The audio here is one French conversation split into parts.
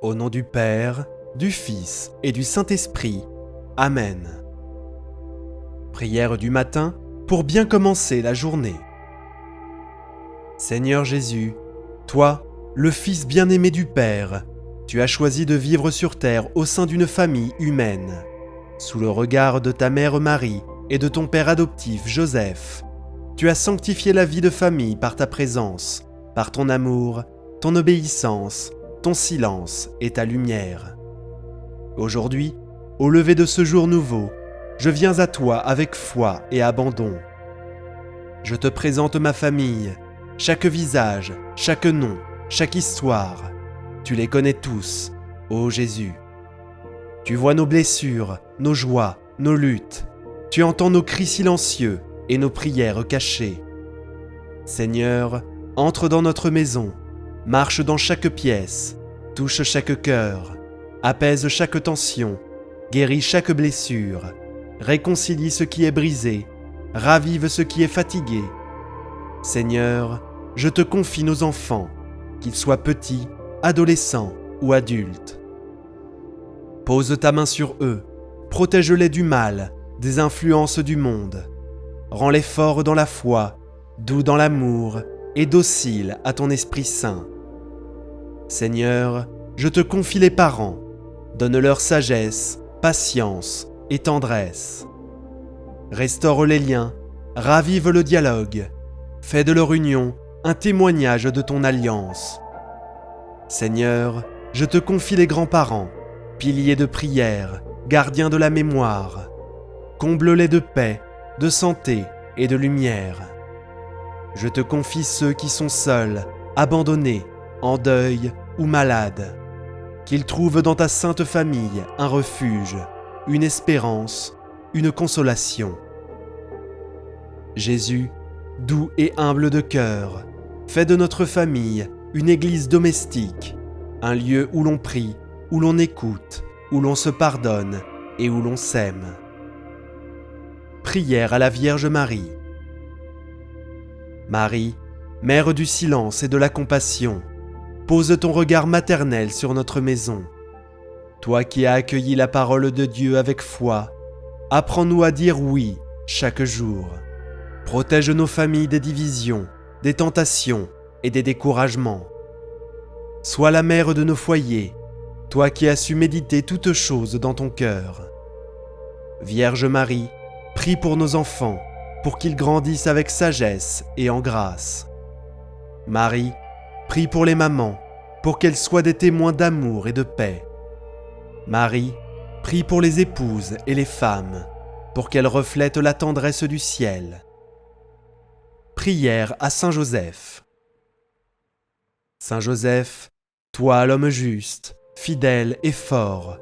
Au nom du Père, du Fils et du Saint-Esprit. Amen. Prière du matin pour bien commencer la journée. Seigneur Jésus, toi, le Fils bien-aimé du Père, tu as choisi de vivre sur terre au sein d'une famille humaine, sous le regard de ta mère Marie et de ton père adoptif Joseph. Tu as sanctifié la vie de famille par ta présence, par ton amour, ton obéissance, ton silence et ta lumière. Aujourd'hui, au lever de ce jour nouveau, je viens à toi avec foi et abandon. Je te présente ma famille, chaque visage, chaque nom, chaque histoire. Tu les connais tous, ô Jésus. Tu vois nos blessures, nos joies, nos luttes. Tu entends nos cris silencieux et nos prières cachées. Seigneur, entre dans notre maison, marche dans chaque pièce, touche chaque cœur, apaise chaque tension, guéris chaque blessure, réconcilie ce qui est brisé, ravive ce qui est fatigué. Seigneur, je te confie nos enfants, qu'ils soient petits, adolescents ou adultes. Pose ta main sur eux, protège-les du mal, des influences du monde. Rends-les forts dans la foi, doux dans l'amour et dociles à ton Esprit Saint. Seigneur, je te confie les parents, donne-leur sagesse, patience et tendresse. Restaure les liens, ravive le dialogue, fais de leur union un témoignage de ton alliance. Seigneur, je te confie les grands-parents, piliers de prière, gardiens de la mémoire. Comble-les de paix, de santé et de lumière. Je te confie ceux qui sont seuls, abandonnés, en deuil ou malades. Qu'ils trouvent dans ta sainte famille un refuge, une espérance, une consolation. Jésus, doux et humble de cœur, fais de notre famille une église domestique, un lieu où l'on prie, où l'on écoute, où l'on se pardonne et où l'on s'aime. Prière à la Vierge Marie. Marie, Mère du silence et de la compassion, pose ton regard maternel sur notre maison. Toi qui as accueilli la parole de Dieu avec foi, apprends-nous à dire oui chaque jour. Protège nos familles des divisions, des tentations et des découragements. Sois la mère de nos foyers, toi qui as su méditer toutes choses dans ton cœur. Vierge Marie, prie pour nos enfants, pour qu'ils grandissent avec sagesse et en grâce. Marie, prie pour les mamans, pour qu'elles soient des témoins d'amour et de paix. Marie, prie pour les épouses et les femmes, pour qu'elles reflètent la tendresse du ciel. Prière à Saint Joseph. Saint Joseph, toi l'homme juste, fidèle et fort,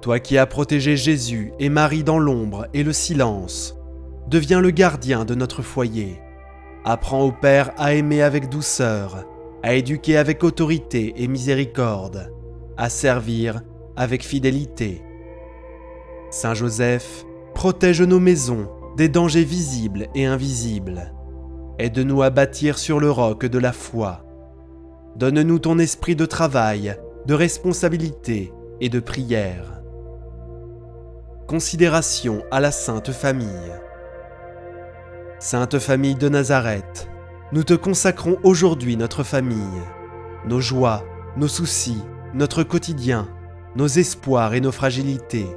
toi qui as protégé Jésus et Marie dans l'ombre et le silence, deviens le gardien de notre foyer. Apprends au Père à aimer avec douceur, à éduquer avec autorité et miséricorde, à servir avec fidélité. Saint Joseph, protège nos maisons des dangers visibles et invisibles. Aide-nous à bâtir sur le roc de la foi. Donne-nous ton esprit de travail, de responsabilité et de prière. Considération à la Sainte Famille. Sainte Famille de Nazareth, nous te consacrons aujourd'hui notre famille, nos joies, nos soucis, notre quotidien, nos espoirs et nos fragilités.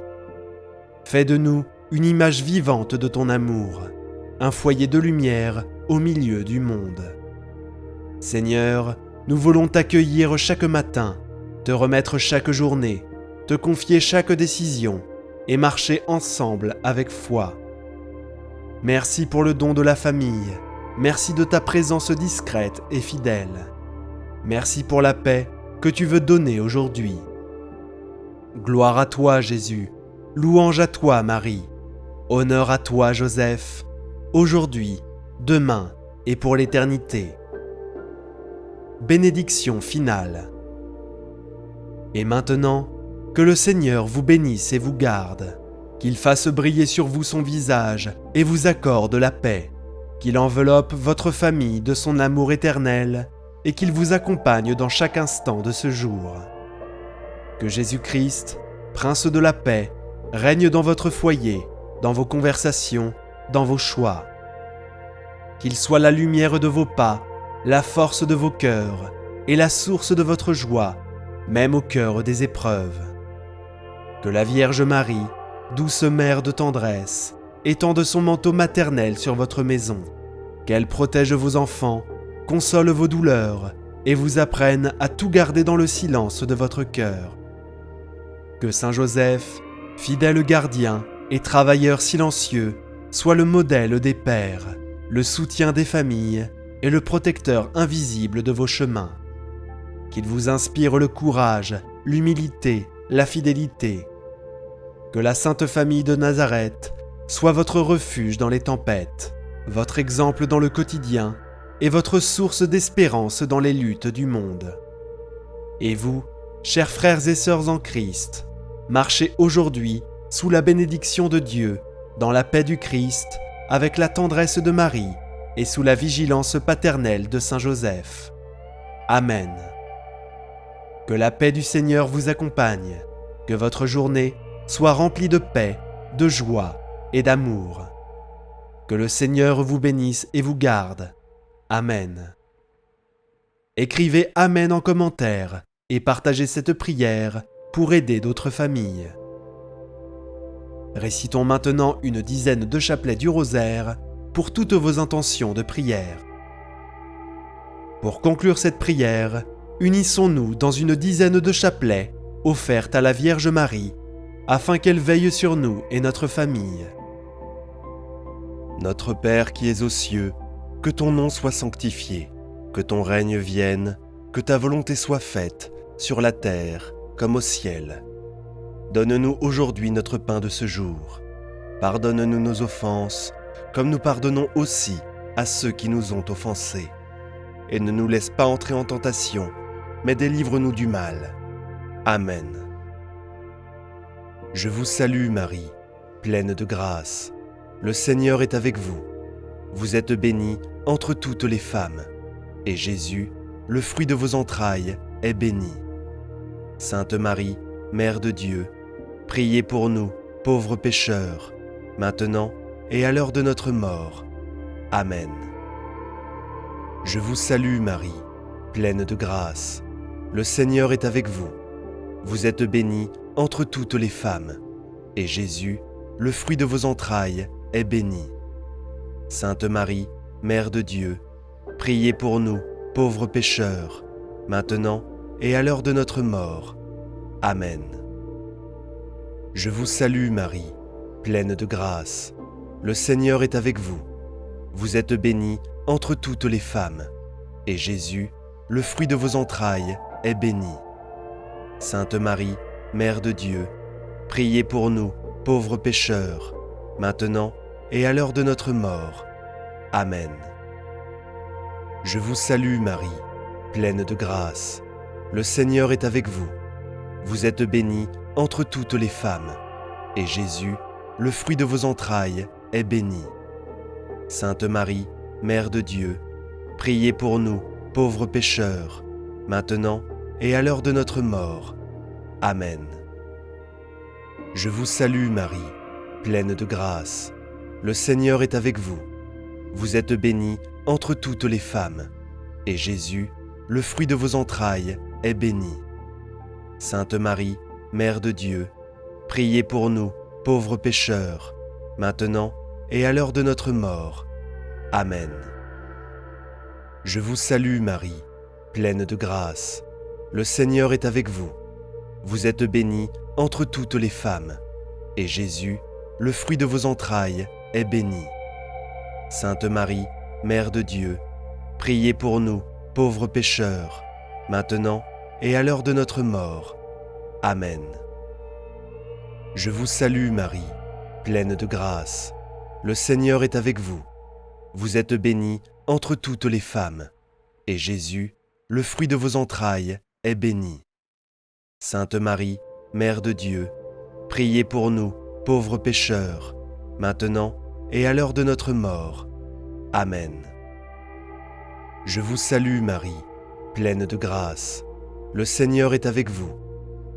Fais de nous une image vivante de ton amour, un foyer de lumière au milieu du monde. Seigneur, nous voulons t'accueillir chaque matin, te remettre chaque journée, te confier chaque décision et marcher ensemble avec foi. Merci pour le don de la famille, merci de ta présence discrète et fidèle. Merci pour la paix que tu veux donner aujourd'hui. Gloire à toi Jésus, louange à toi Marie, honneur à toi Joseph, aujourd'hui, demain et pour l'éternité. Bénédiction finale. Et maintenant, que le Seigneur vous bénisse et vous garde, qu'il fasse briller sur vous son visage et vous accorde la paix, qu'il enveloppe votre famille de son amour éternel et qu'il vous accompagne dans chaque instant de ce jour. Que Jésus-Christ, Prince de la paix, règne dans votre foyer, dans vos conversations, dans vos choix. Qu'il soit la lumière de vos pas, la force de vos cœurs et la source de votre joie, même au cœur des épreuves. Que la Vierge Marie, douce mère de tendresse, étende son manteau maternel sur votre maison, qu'elle protège vos enfants, console vos douleurs et vous apprenne à tout garder dans le silence de votre cœur. Que Saint Joseph, fidèle gardien et travailleur silencieux, soit le modèle des pères, le soutien des familles et le protecteur invisible de vos chemins. Qu'il vous inspire le courage, l'humilité, la fidélité. Que la Sainte Famille de Nazareth soit votre refuge dans les tempêtes, votre exemple dans le quotidien et votre source d'espérance dans les luttes du monde. Et vous, chers frères et sœurs en Christ, marchez aujourd'hui sous la bénédiction de Dieu, dans la paix du Christ, avec la tendresse de Marie et sous la vigilance paternelle de Saint Joseph. Amen. Que la paix du Seigneur vous accompagne, que votre journée soit remplie de paix, de joie et d'amour. Que le Seigneur vous bénisse et vous garde. Amen. Écrivez Amen en commentaire et partagez cette prière pour aider d'autres familles. Récitons maintenant une dizaine de chapelets du rosaire pour toutes vos intentions de prière. Pour conclure cette prière, unissons-nous dans une dizaine de chapelets offerts à la Vierge Marie, afin qu'elle veille sur nous et notre famille. Notre Père qui es aux cieux, que ton nom soit sanctifié, que ton règne vienne, que ta volonté soit faite, sur la terre comme au ciel. Donne-nous aujourd'hui notre pain de ce jour. Pardonne-nous nos offenses, comme nous pardonnons aussi à ceux qui nous ont offensés. Et ne nous laisse pas entrer en tentation, mais délivre-nous du mal. Amen. Je vous salue Marie, pleine de grâce. Le Seigneur est avec vous. Vous êtes bénie entre toutes les femmes, et Jésus, le fruit de vos entrailles, est béni. Sainte Marie, Mère de Dieu, priez pour nous, pauvres pécheurs, maintenant et à l'heure de notre mort. Amen. Je vous salue Marie, pleine de grâce. Le Seigneur est avec vous. Vous êtes bénie entre toutes les femmes, et Jésus, le fruit de vos entrailles, est béni. Sainte Marie, Mère de Dieu, priez pour nous, pauvres pécheurs, maintenant et à l'heure de notre mort. Amen. Je vous salue Marie, pleine de grâce. Le Seigneur est avec vous. Vous êtes bénie entre toutes les femmes, et Jésus, le fruit de vos entrailles, est béni. Sainte Marie, Mère de Dieu, priez pour nous, pauvres pécheurs, maintenant et à l'heure de notre mort. Amen. Je vous salue Marie, pleine de grâce. Le Seigneur est avec vous. Vous êtes bénie entre toutes les femmes, et Jésus, le fruit de vos entrailles, est béni. Sainte Marie, Mère de Dieu, priez pour nous, pauvres pécheurs, maintenant et à l'heure de notre mort. Amen. Je vous salue Marie, pleine de grâce. Le Seigneur est avec vous. Vous êtes bénie entre toutes les femmes, et Jésus, le fruit de vos entrailles, est béni. Sainte Marie, Mère de Dieu, priez pour nous, pauvres pécheurs, maintenant et à l'heure de notre mort. Amen. Je vous salue Marie, pleine de grâce. Le Seigneur est avec vous. Vous êtes bénie entre toutes les femmes, et Jésus, le fruit de vos entrailles, est béni. Sainte Marie, Mère de Dieu, priez pour nous, pauvres pécheurs, maintenant et à l'heure de notre mort. Amen. Je vous salue Marie, pleine de grâce. Le Seigneur est avec vous. Vous êtes bénie entre toutes les femmes, et Jésus, le fruit de vos entrailles, est béni. Sainte Marie, Mère de Dieu, priez pour nous, pauvres pécheurs, maintenant et à l'heure de notre mort. Amen. Je vous salue Marie, pleine de grâce. Le Seigneur est avec vous.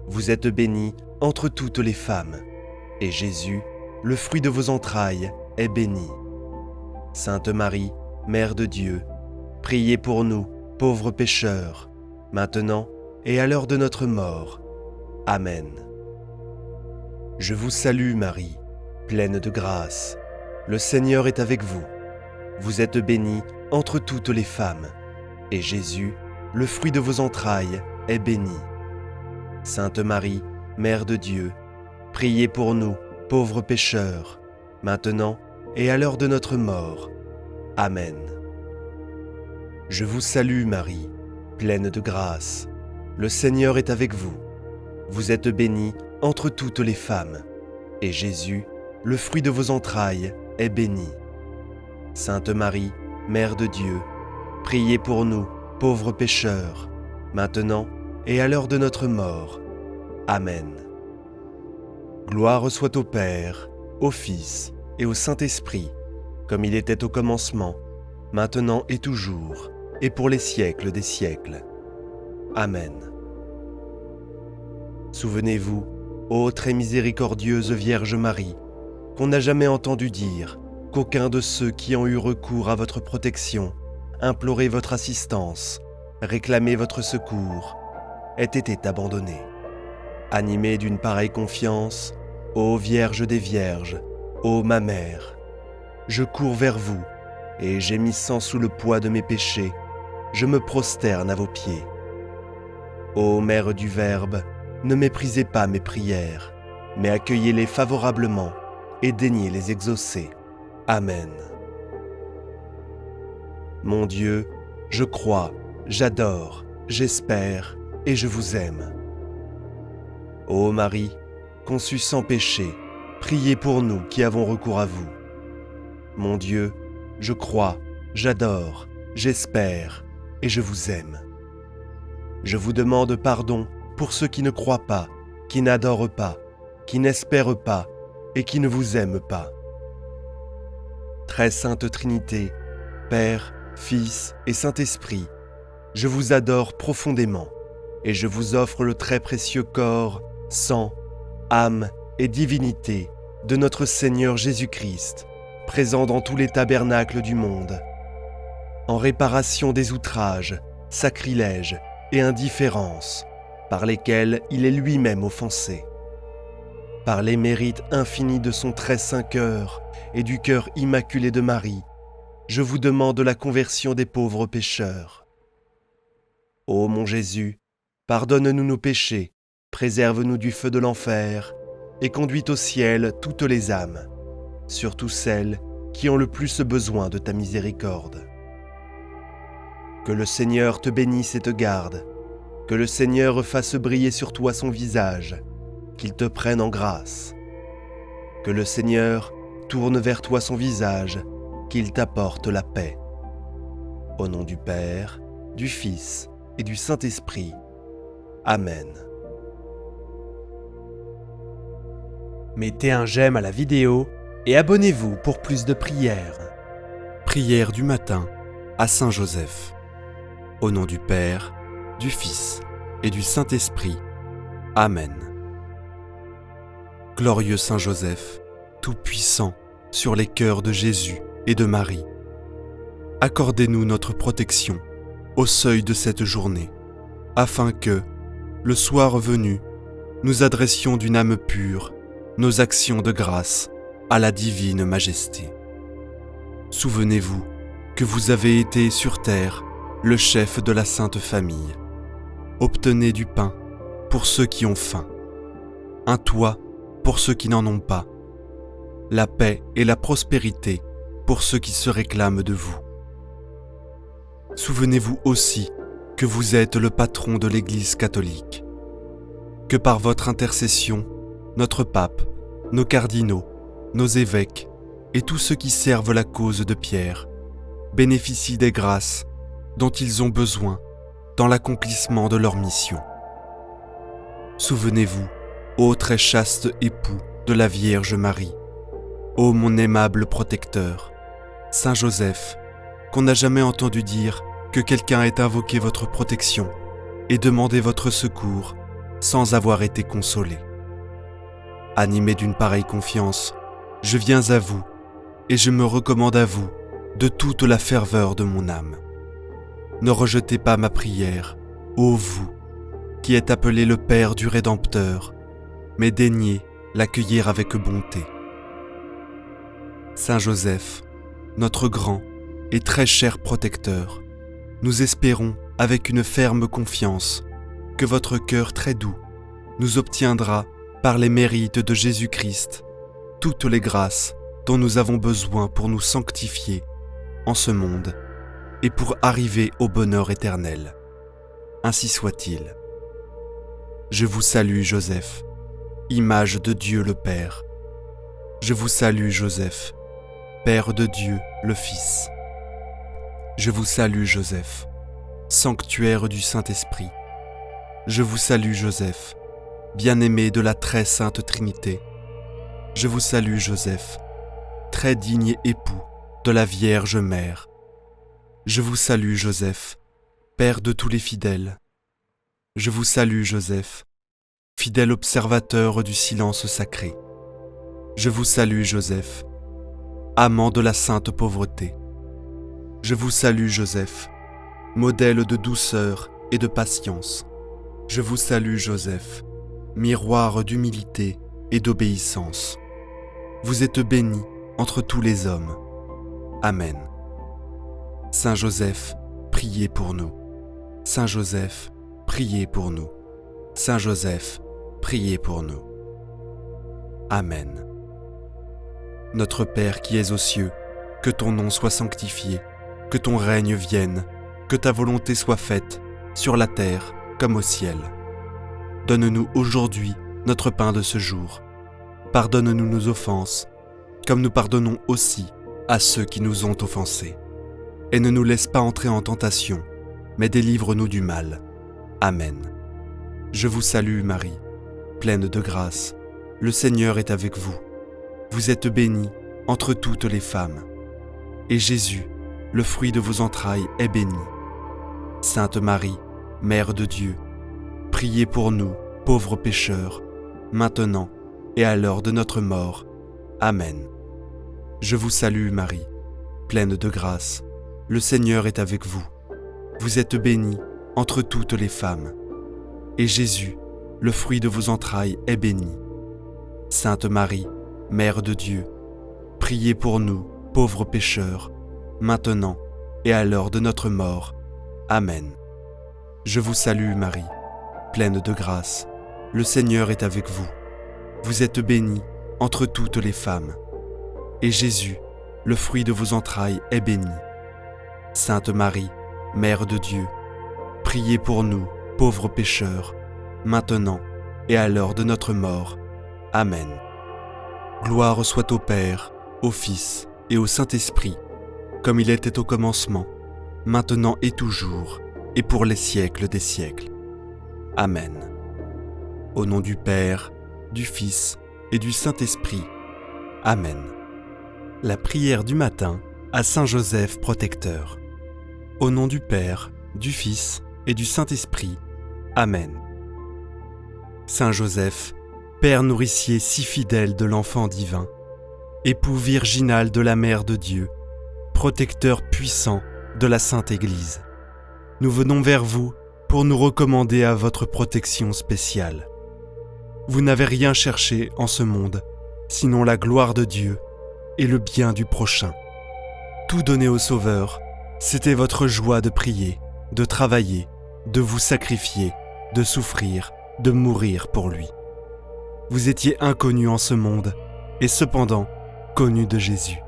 Vous êtes bénie entre toutes les femmes, et Jésus, le fruit de vos entrailles, est béni. Sainte Marie, Mère de Dieu, priez pour nous, pauvres pécheurs, maintenant et à l'heure de notre mort. Amen. Je vous salue Marie, pleine de grâce. Le Seigneur est avec vous. Vous êtes bénie entre toutes les femmes, et Jésus, le fruit de vos entrailles, est béni. Sainte Marie, Mère de Dieu, priez pour nous, pauvres pécheurs, maintenant et à l'heure de notre mort. Amen. Je vous salue Marie, pleine de grâce. Le Seigneur est avec vous. Vous êtes bénie entre toutes les femmes, et Jésus, le fruit de vos entrailles, est béni. Sainte Marie, Mère de Dieu, priez pour nous, pauvres pécheurs, maintenant et à l'heure de notre mort. Amen. Gloire soit au Père, au Fils et au Saint-Esprit, comme il était au commencement, maintenant et toujours, et pour les siècles des siècles. Amen. Souvenez-vous, ô très miséricordieuse Vierge Marie, qu'on n'a jamais entendu dire qu'aucun de ceux qui ont eu recours à votre protection, imploré votre assistance, réclamé votre secours, ait été abandonné. Animée d'une pareille confiance, ô Vierge des Vierges, ô ma Mère, je cours vers vous et gémissant sous le poids de mes péchés, je me prosterne à vos pieds. Ô Mère du Verbe, ne méprisez pas mes prières, mais accueillez-les favorablement et daignez les exaucer. Amen. Mon Dieu, je crois, j'adore, j'espère et je vous aime. Ô Marie, conçue sans péché, priez pour nous qui avons recours à vous. Mon Dieu, je crois, j'adore, j'espère et je vous aime. Je vous demande pardon pour ceux qui ne croient pas, qui n'adorent pas, qui n'espèrent pas et qui ne vous aiment pas. Très sainte Trinité, Père, Fils et Saint-Esprit, je vous adore profondément et je vous offre le très précieux corps, sang, âme et divinité de notre Seigneur Jésus-Christ, présent dans tous les tabernacles du monde, en réparation des outrages, sacrilèges et indifférences par lesquels il est lui-même offensé. Par les mérites infinis de son très saint cœur et du cœur immaculé de Marie, je vous demande la conversion des pauvres pécheurs. Ô mon Jésus, pardonne-nous nos péchés, préserve-nous du feu de l'enfer et conduis au ciel toutes les âmes, surtout celles qui ont le plus besoin de ta miséricorde. Que le Seigneur te bénisse et te garde, que le Seigneur fasse briller sur toi son visage, qu'il te prenne en grâce. Que le Seigneur tourne vers toi son visage, qu'il t'apporte la paix. Au nom du Père, du Fils et du Saint-Esprit. Amen. Mettez un j'aime à la vidéo et abonnez-vous pour plus de prières. Prière du matin à Saint Joseph. Au nom du Père, du Fils et du Saint-Esprit. Amen. Glorieux Saint Joseph, tout-puissant sur les cœurs de Jésus et de Marie, accordez-nous notre protection au seuil de cette journée, afin que, le soir venu, nous adressions d'une âme pure nos actions de grâce à la divine majesté. Souvenez-vous que vous avez été sur terre le chef de la Sainte Famille. Obtenez du pain pour ceux qui ont faim, un toit pour ceux qui n'en ont pas, la paix et la prospérité pour ceux qui se réclament de vous. Souvenez-vous aussi que vous êtes le patron de l'Église catholique, que par votre intercession, notre pape, nos cardinaux, nos évêques et tous ceux qui servent la cause de Pierre bénéficient des grâces dont ils ont besoin dans l'accomplissement de leur mission. Souvenez-vous, ô très chaste époux de la Vierge Marie, ô mon aimable protecteur, Saint Joseph, qu'on n'a jamais entendu dire que quelqu'un ait invoqué votre protection et demandé votre secours sans avoir été consolé. Animé d'une pareille confiance, je viens à vous et je me recommande à vous de toute la ferveur de mon âme. Ne rejetez pas ma prière, ô vous, qui êtes appelé le Père du Rédempteur, mais daignez l'accueillir avec bonté. Saint Joseph, notre grand et très cher protecteur, nous espérons avec une ferme confiance que votre cœur très doux nous obtiendra par les mérites de Jésus-Christ toutes les grâces dont nous avons besoin pour nous sanctifier en ce monde et pour arriver au bonheur éternel. Ainsi soit-il. Je vous salue, Joseph, image de Dieu le Père. Je vous salue, Joseph, Père de Dieu le Fils. Je vous salue, Joseph, sanctuaire du Saint-Esprit. Je vous salue, Joseph, bien-aimé de la très sainte Trinité. Je vous salue, Joseph, très digne époux de la Vierge Mère. Je vous salue, Joseph, Père de tous les fidèles. Je vous salue, Joseph, fidèle observateur du silence sacré. Je vous salue, Joseph, amant de la sainte pauvreté. Je vous salue, Joseph, modèle de douceur et de patience. Je vous salue, Joseph, miroir d'humilité et d'obéissance. Vous êtes béni entre tous les hommes. Amen. Saint Joseph, priez pour nous. Saint Joseph, priez pour nous. Saint Joseph, priez pour nous. Amen. Notre Père qui es aux cieux, que ton nom soit sanctifié, que ton règne vienne, que ta volonté soit faite, sur la terre comme au ciel. Donne-nous aujourd'hui notre pain de ce jour. Pardonne-nous nos offenses, comme nous pardonnons aussi à ceux qui nous ont offensés. Et ne nous laisse pas entrer en tentation, mais délivre-nous du mal. Amen. Je vous salue, Marie, pleine de grâce. Le Seigneur est avec vous. Vous êtes bénie entre toutes les femmes. Et Jésus, le fruit de vos entrailles, est béni. Sainte Marie, Mère de Dieu, priez pour nous, pauvres pécheurs, maintenant et à l'heure de notre mort. Amen. Je vous salue, Marie, pleine de grâce. Le Seigneur est avec vous. Vous êtes bénie entre toutes les femmes. Et Jésus, le fruit de vos entrailles, est béni. Sainte Marie, Mère de Dieu, priez pour nous, pauvres pécheurs, maintenant et à l'heure de notre mort. Amen. Je vous salue, Marie, pleine de grâce. Le Seigneur est avec vous. Vous êtes bénie entre toutes les femmes. Et Jésus, le fruit de vos entrailles, est béni. Sainte Marie, Mère de Dieu, priez pour nous, pauvres pécheurs, maintenant et à l'heure de notre mort. Amen. Gloire soit au Père, au Fils et au Saint-Esprit, comme il était au commencement, maintenant et toujours, et pour les siècles des siècles. Amen. Au nom du Père, du Fils et du Saint-Esprit. Amen. La prière du matin à Saint Joseph protecteur. Au nom du Père, du Fils et du Saint-Esprit. Amen. Saint Joseph, Père nourricier si fidèle de l'enfant divin, époux virginal de la Mère de Dieu, protecteur puissant de la Sainte Église, nous venons vers vous pour nous recommander à votre protection spéciale. Vous n'avez rien cherché en ce monde, sinon la gloire de Dieu et le bien du prochain. Tout donné au Sauveur, c'était votre joie de prier, de travailler, de vous sacrifier, de souffrir, de mourir pour lui. Vous étiez inconnu en ce monde, et cependant connu de Jésus.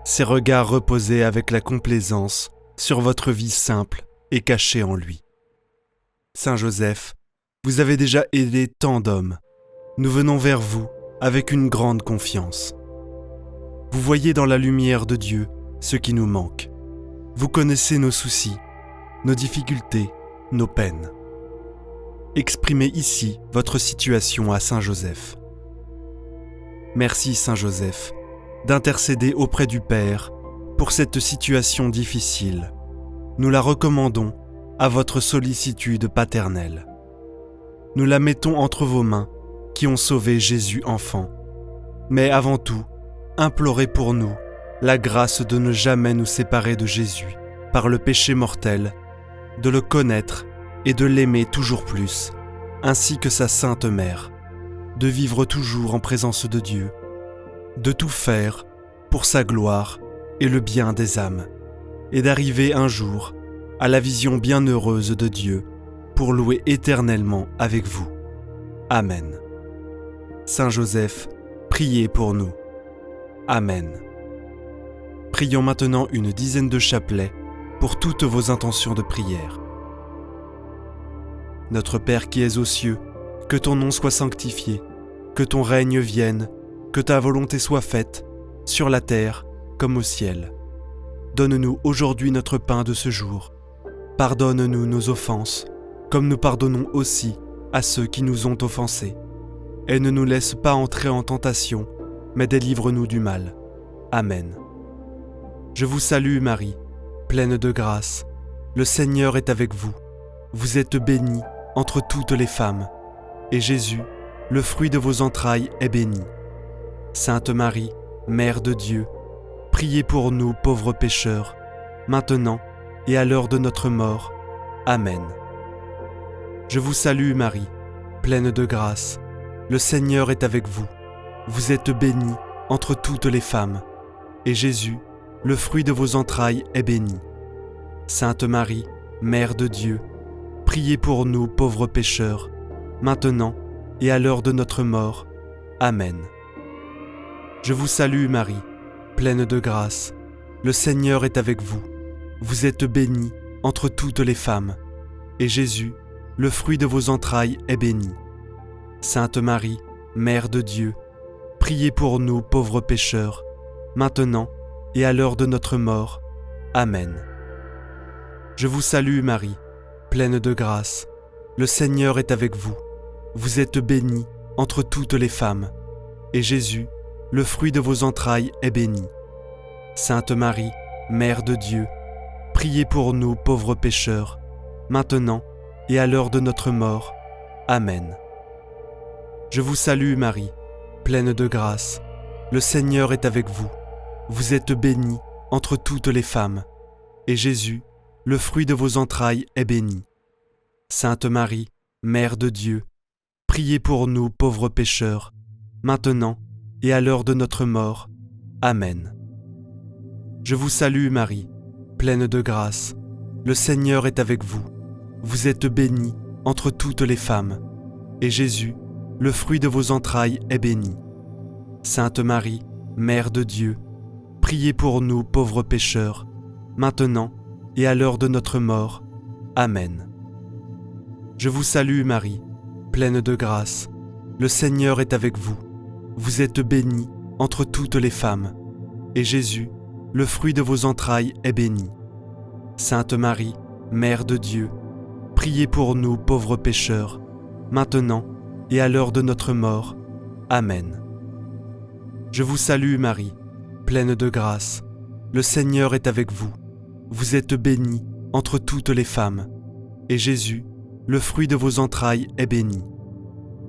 Ses regards reposaient avec la complaisance sur votre vie simple et cachée en lui. Saint Joseph, vous avez déjà aidé tant d'hommes. Nous venons vers vous avec une grande confiance. Vous voyez dans la lumière de Dieu ce qui nous manque. Vous connaissez nos soucis, nos difficultés, nos peines. Exprimez ici votre situation à Saint Joseph. Merci Saint Joseph d'intercéder auprès du Père pour cette situation difficile. Nous la recommandons à votre sollicitude paternelle. nous la mettons entre vos mains, qui ont sauvé Jésus enfant. Mais avant tout, implorez pour nous la grâce de ne jamais nous séparer de Jésus par le péché mortel, de le connaître et de l'aimer toujours plus, ainsi que sa sainte mère, de vivre toujours en présence de Dieu, de tout faire pour sa gloire et le bien des âmes, et d'arriver un jour à la vision bienheureuse de Dieu pour louer éternellement avec vous. Amen. Saint Joseph, priez pour nous. Amen. Prions maintenant une dizaine de chapelets pour toutes vos intentions de prière. Notre Père qui es aux cieux, que ton nom soit sanctifié, que ton règne vienne, que ta volonté soit faite, sur la terre comme au ciel. Donne-nous aujourd'hui notre pain de ce jour. Pardonne-nous nos offenses, comme nous pardonnons aussi à ceux qui nous ont offensés. Et ne nous laisse pas entrer en tentation, mais délivre-nous du mal. Amen. Je vous salue Marie, pleine de grâce. Le Seigneur est avec vous. Vous êtes bénie entre toutes les femmes, et Jésus, le fruit de vos entrailles, est béni. Sainte Marie, Mère de Dieu, priez pour nous pauvres pécheurs, maintenant et à l'heure de notre mort. Amen. Je vous salue Marie, pleine de grâce. Le Seigneur est avec vous. Vous êtes bénie entre toutes les femmes, et Jésus, le fruit de vos entrailles, est béni. Sainte Marie, Mère de Dieu, priez pour nous pauvres pécheurs, maintenant et à l'heure de notre mort. Amen. Je vous salue Marie, pleine de grâce. Le Seigneur est avec vous. Vous êtes bénie entre toutes les femmes, et Jésus, le fruit de vos entrailles, est béni. Sainte Marie, Mère de Dieu, priez pour nous pauvres pécheurs, maintenant et à l'heure de notre mort. Amen. Je vous salue Marie, pleine de grâce. Le Seigneur est avec vous. Vous êtes bénie entre toutes les femmes, et Jésus, le fruit de vos entrailles, est béni. Sainte Marie, Mère de Dieu, priez pour nous pauvres pécheurs, maintenant et à l'heure de notre mort. Amen. Je vous salue Marie, pleine de grâce. Le Seigneur est avec vous. Vous êtes bénie entre toutes les femmes, et Jésus, le fruit de vos entrailles, est béni. Sainte Marie, Mère de Dieu, priez pour nous pauvres pécheurs, maintenant et à l'heure de notre mort. Amen. Je vous salue Marie, pleine de grâce. Le Seigneur est avec vous. Vous êtes bénie entre toutes les femmes, et Jésus, le fruit de vos entrailles, est béni. Sainte Marie, Mère de Dieu, priez pour nous pauvres pécheurs, maintenant et à l'heure de notre mort. Amen. Je vous salue Marie, pleine de grâce. Le Seigneur est avec vous. Vous êtes bénie entre toutes les femmes, et Jésus, le fruit de vos entrailles, est béni. Sainte Marie, Mère de Dieu, priez pour nous pauvres pécheurs, maintenant et à l'heure de notre mort. Amen. Je vous salue Marie, pleine de grâce. Le Seigneur est avec vous. Vous êtes bénie entre toutes les femmes, et Jésus, le fruit de vos entrailles, est béni.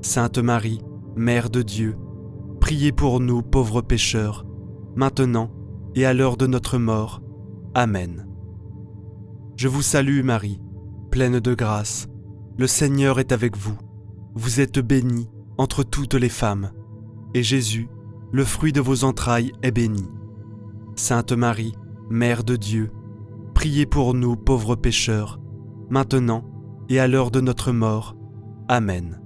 Sainte Marie, Mère de Dieu, priez pour nous pauvres pécheurs, maintenant et à l'heure de notre mort. Amen. Je vous salue Marie, pleine de grâce. Le Seigneur est avec vous. Vous êtes bénie entre toutes les femmes, et Jésus, le fruit de vos entrailles, est béni. Sainte Marie, Mère de Dieu, priez pour nous pauvres pécheurs, maintenant et à l'heure de notre mort. Amen.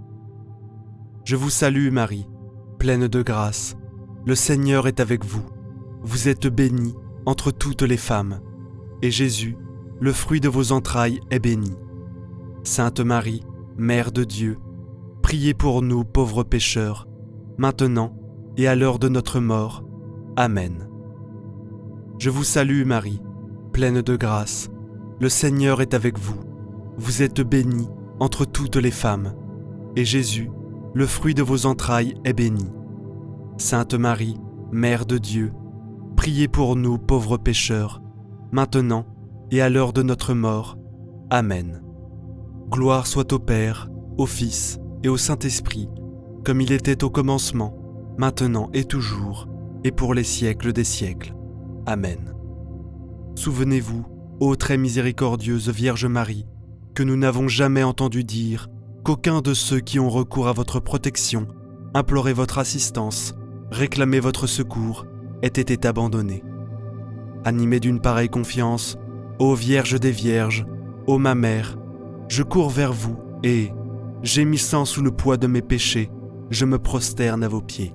Je vous salue Marie, pleine de grâce. Le Seigneur est avec vous. Vous êtes bénie entre toutes les femmes, et Jésus, le fruit de vos entrailles, est béni. Sainte Marie, Mère de Dieu, priez pour nous pauvres pécheurs, maintenant et à l'heure de notre mort. Amen. Je vous salue Marie, pleine de grâce. Le Seigneur est avec vous. Vous êtes bénie entre toutes les femmes, et Jésus, le fruit de vos entrailles, est béni. Sainte Marie, Mère de Dieu, priez pour nous pauvres pécheurs, maintenant et à l'heure de notre mort. Amen. Gloire soit au Père, au Fils et au Saint-Esprit, comme il était au commencement, maintenant et toujours, et pour les siècles des siècles. Amen. Souvenez-vous, ô très miséricordieuse Vierge Marie, que nous n'avons jamais entendu dire qu'aucun de ceux qui ont recours à votre protection, imploré votre assistance, réclamé votre secours, ait été abandonné. Animé d'une pareille confiance, ô Vierge des Vierges, ô ma mère, je cours vers vous et, gémissant sous le poids de mes péchés, je me prosterne à vos pieds.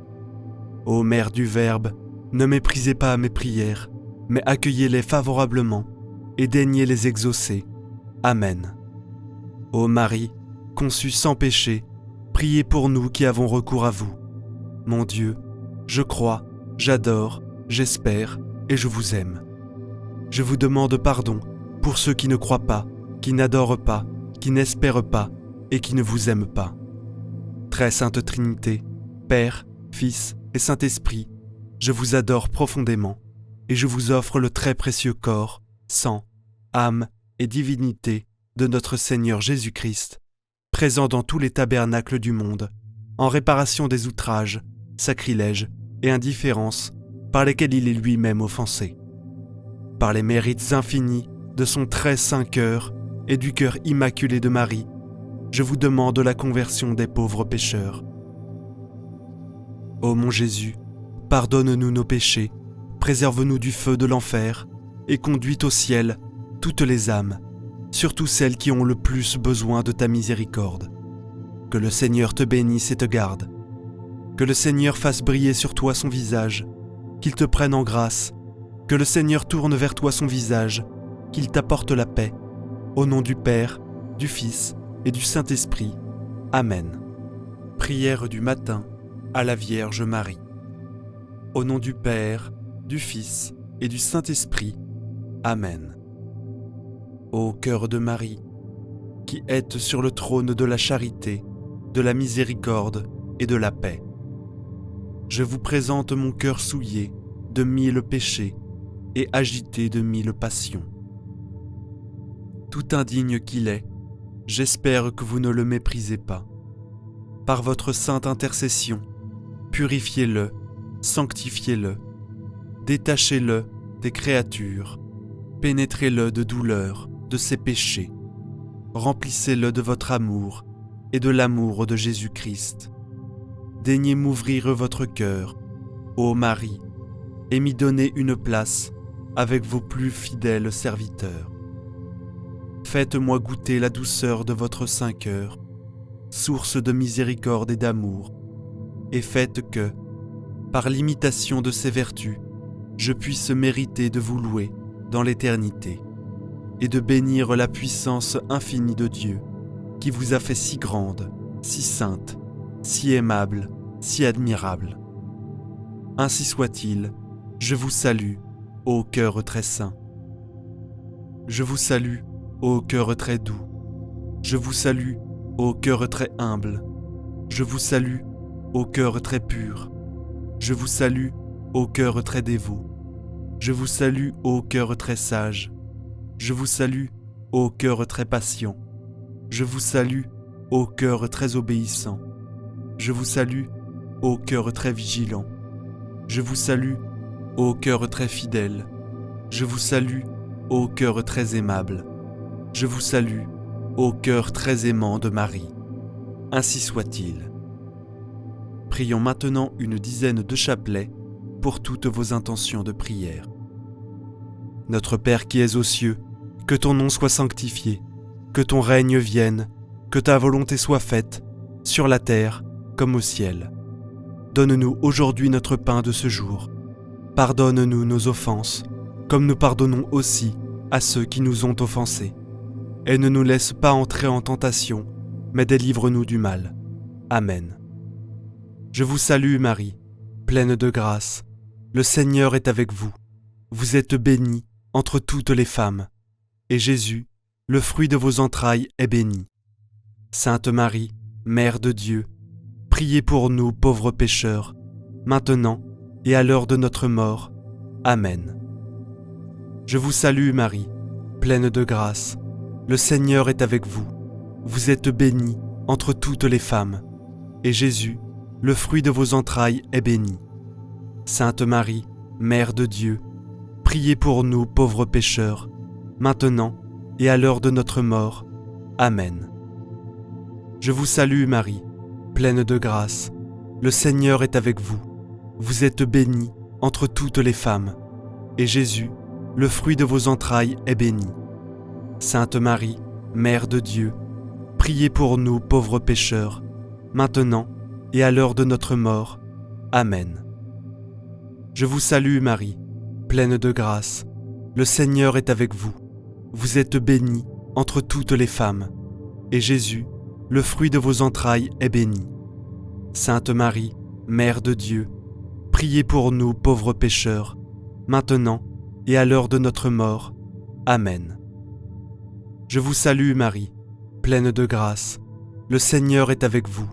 Ô Mère du Verbe, ne méprisez pas mes prières, mais accueillez-les favorablement et daignez les exaucer. Amen. Ô Marie, conçue sans péché, priez pour nous qui avons recours à vous. Mon Dieu, je crois, j'adore, j'espère et je vous aime. Je vous demande pardon pour ceux qui ne croient pas, qui n'adorent pas, qui n'espèrent pas et qui ne vous aiment pas. Très Sainte Trinité, Père, Fils et Saint-Esprit, je vous adore profondément et je vous offre le très précieux corps, sang, âme et divinité de notre Seigneur Jésus-Christ, présent dans tous les tabernacles du monde, en réparation des outrages, sacrilèges et indifférences par lesquels il est lui-même offensé. Par les mérites infinis de son très saint cœur et du cœur immaculé de Marie, je vous demande la conversion des pauvres pécheurs. Ô mon Jésus, pardonne-nous nos péchés, préserve-nous du feu de l'enfer et conduis au ciel toutes les âmes, surtout celles qui ont le plus besoin de ta miséricorde. Que le Seigneur te bénisse et te garde. Que le Seigneur fasse briller sur toi son visage, qu'il te prenne en grâce. Que le Seigneur tourne vers toi son visage, qu'il t'apporte la paix. Au nom du Père, du Fils et du Saint-Esprit. Amen. Prière du matin à la Vierge Marie. Au nom du Père, du Fils et du Saint-Esprit. Amen. Ô cœur de Marie, qui êtes sur le trône de la charité, de la miséricorde et de la paix, je vous présente mon cœur souillé de 1000 péchés et agité de 1000 passions. Tout indigne qu'il est, j'espère que vous ne le méprisez pas. Par votre sainte intercession, purifiez-le, sanctifiez-le, détachez-le des créatures, pénétrez-le de douleur, de ses péchés, remplissez-le de votre amour et de l'amour de Jésus-Christ. Daignez m'ouvrir votre cœur, ô Marie, et m'y donner une place avec vos plus fidèles serviteurs. Faites-moi goûter la douceur de votre saint cœur, source de miséricorde et d'amour, et faites que, par l'imitation de ces vertus, je puisse mériter de vous louer dans l'éternité, et de bénir la puissance infinie de Dieu, qui vous a fait si grande, si sainte, si aimable, si admirable. Ainsi soit-il, je vous salue, ô cœur très saint. Je vous salue, ô cœur très doux. Je vous salue, ô cœur très humble. Je vous salue, ô cœur très pur. Je vous salue, ô cœur très dévot. Je vous salue, ô cœur très sage. Je vous salue, ô cœur très patient. Je vous salue, ô cœur très obéissant. Je vous salue, ô cœur très vigilant. Je vous salue, ô cœur très fidèle. Je vous salue, ô cœur très aimable. Je vous salue, ô cœur très aimant de Marie. Ainsi soit-il. Prions maintenant une dizaine de chapelets pour toutes vos intentions de prière. Notre Père qui es aux cieux, que ton nom soit sanctifié, que ton règne vienne, que ta volonté soit faite, sur la terre comme au ciel. Donne-nous aujourd'hui notre pain de ce jour. Pardonne-nous nos offenses, comme nous pardonnons aussi à ceux qui nous ont offensés. Et ne nous laisse pas entrer en tentation, mais délivre-nous du mal. Amen. Je vous salue Marie, pleine de grâce. Le Seigneur est avec vous. Vous êtes bénie entre toutes les femmes. Et Jésus, le fruit de vos entrailles, est béni. Sainte Marie, Mère de Dieu, priez pour nous pauvres pécheurs, maintenant et à l'heure de notre mort. Amen. Je vous salue Marie, pleine de grâce. Le Seigneur est avec vous. Vous êtes bénie entre toutes les femmes, et Jésus, le fruit de vos entrailles, est béni. Sainte Marie, Mère de Dieu, priez pour nous pauvres pécheurs, maintenant et à l'heure de notre mort. Amen. Je vous salue Marie, pleine de grâce. Le Seigneur est avec vous. Vous êtes bénie entre toutes les femmes, et Jésus, le fruit de vos entrailles, est béni. Sainte Marie, Mère de Dieu, priez pour nous pauvres pécheurs, maintenant et à l'heure de notre mort. Amen. Je vous salue Marie, pleine de grâce. Le Seigneur est avec vous. Vous êtes bénie entre toutes les femmes, et Jésus, le fruit de vos entrailles, est béni. Sainte Marie, Mère de Dieu, priez pour nous pauvres pécheurs, maintenant et à l'heure de notre mort. Amen. Je vous salue Marie, pleine de grâce. Le Seigneur est avec vous.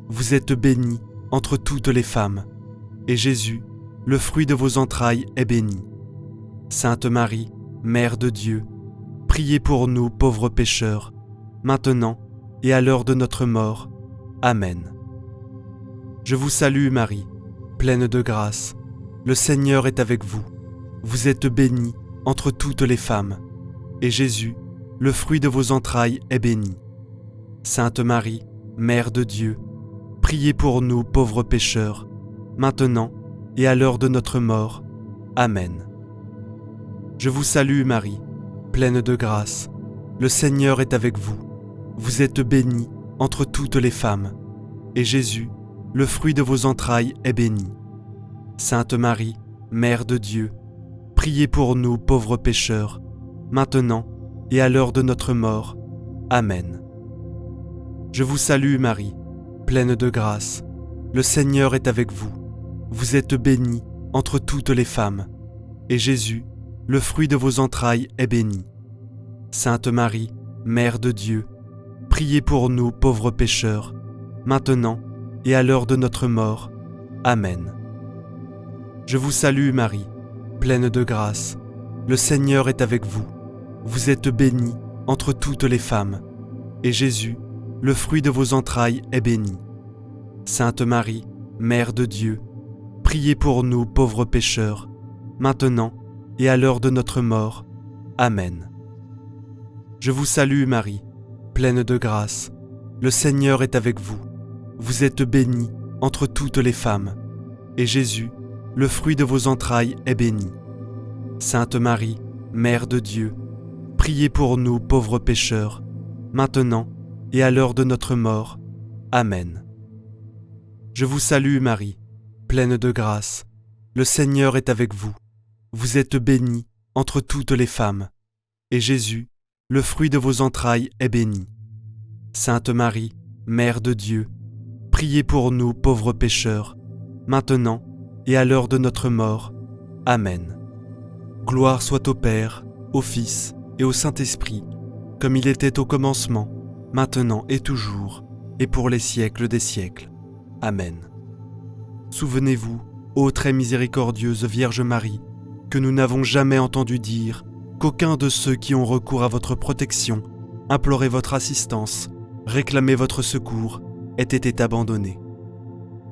Vous êtes bénie entre toutes les femmes, et Jésus, le fruit de vos entrailles, est béni. Sainte Marie, Mère de Dieu, priez pour nous pauvres pécheurs, maintenant et à l'heure de notre mort. Amen. Je vous salue Marie, pleine de grâce. Le Seigneur est avec vous. Vous êtes bénie entre toutes les femmes, et Jésus, le fruit de vos entrailles, est béni. Sainte Marie, Mère de Dieu, priez pour nous pauvres pécheurs, maintenant et à l'heure de notre mort. Amen. Je vous salue Marie, pleine de grâce. Le Seigneur est avec vous. Vous êtes bénie entre toutes les femmes, et Jésus, le fruit de vos entrailles, est béni. Sainte Marie, Mère de Dieu, priez pour nous pauvres pécheurs, maintenant et à l'heure de notre mort. Amen. Je vous salue Marie, pleine de grâce. Le Seigneur est avec vous. Vous êtes bénie entre toutes les femmes, et Jésus, le fruit de vos entrailles, est béni. Sainte Marie, Mère de Dieu, priez pour nous pauvres pécheurs, maintenant et à l'heure de notre mort. Amen. Je vous salue Marie, pleine de grâce. Le Seigneur est avec vous. Vous êtes bénie entre toutes les femmes, et Jésus, le fruit de vos entrailles, est béni. Sainte Marie, Mère de Dieu, priez pour nous pauvres pécheurs, maintenant et à l'heure de notre mort. Amen. Je vous salue Marie, pleine de grâce. Le Seigneur est avec vous. Vous êtes bénie entre toutes les femmes, et Jésus, le fruit de vos entrailles, est béni. Sainte Marie, Mère de Dieu, priez pour nous pauvres pécheurs, maintenant et à l'heure de notre mort. Amen. Je vous salue Marie, pleine de grâce. Le Seigneur est avec vous. Vous êtes bénie entre toutes les femmes, et Jésus, le fruit de vos entrailles, est béni. Sainte Marie, Mère de Dieu, priez pour nous pauvres pécheurs, maintenant et à l'heure de notre mort. Amen. Gloire soit au Père, au Fils et au Saint-Esprit, comme il était au commencement, maintenant et toujours, et pour les siècles des siècles. Amen. Souvenez-vous, ô très miséricordieuse Vierge Marie, que nous n'avons jamais entendu dire qu'aucun de ceux qui ont recours à votre protection, imploré votre assistance, réclamé votre secours, ait été abandonné.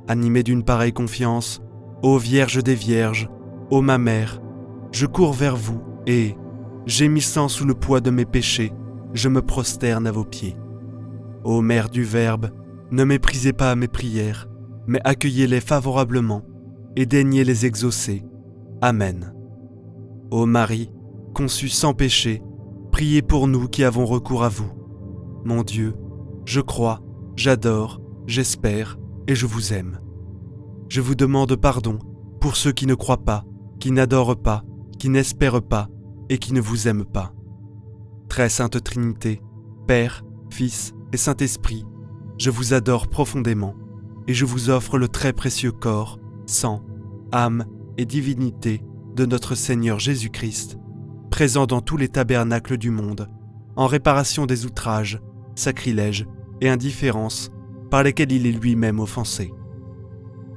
Animé d'une pareille confiance, ô Vierge des Vierges, ô ma Mère, je cours vers vous et, gémissant sous le poids de mes péchés, je me prosterne à vos pieds. Ô Mère du Verbe, ne méprisez pas mes prières, mais accueillez-les favorablement et daignez les exaucer. Amen. Ô Marie, conçue sans péché, priez pour nous qui avons recours à vous. Mon Dieu, je crois, j'adore, j'espère et je vous aime. Je vous demande pardon pour ceux qui ne croient pas, qui n'adorent pas, qui n'espèrent pas et qui ne vous aiment pas. Très Sainte Trinité, Père, Fils et Saint-Esprit, je vous adore profondément et je vous offre le très précieux corps, sang, âme et divinité de notre Seigneur Jésus-Christ, présent dans tous les tabernacles du monde, en réparation des outrages, sacrilèges et indifférences par lesquels il est lui-même offensé.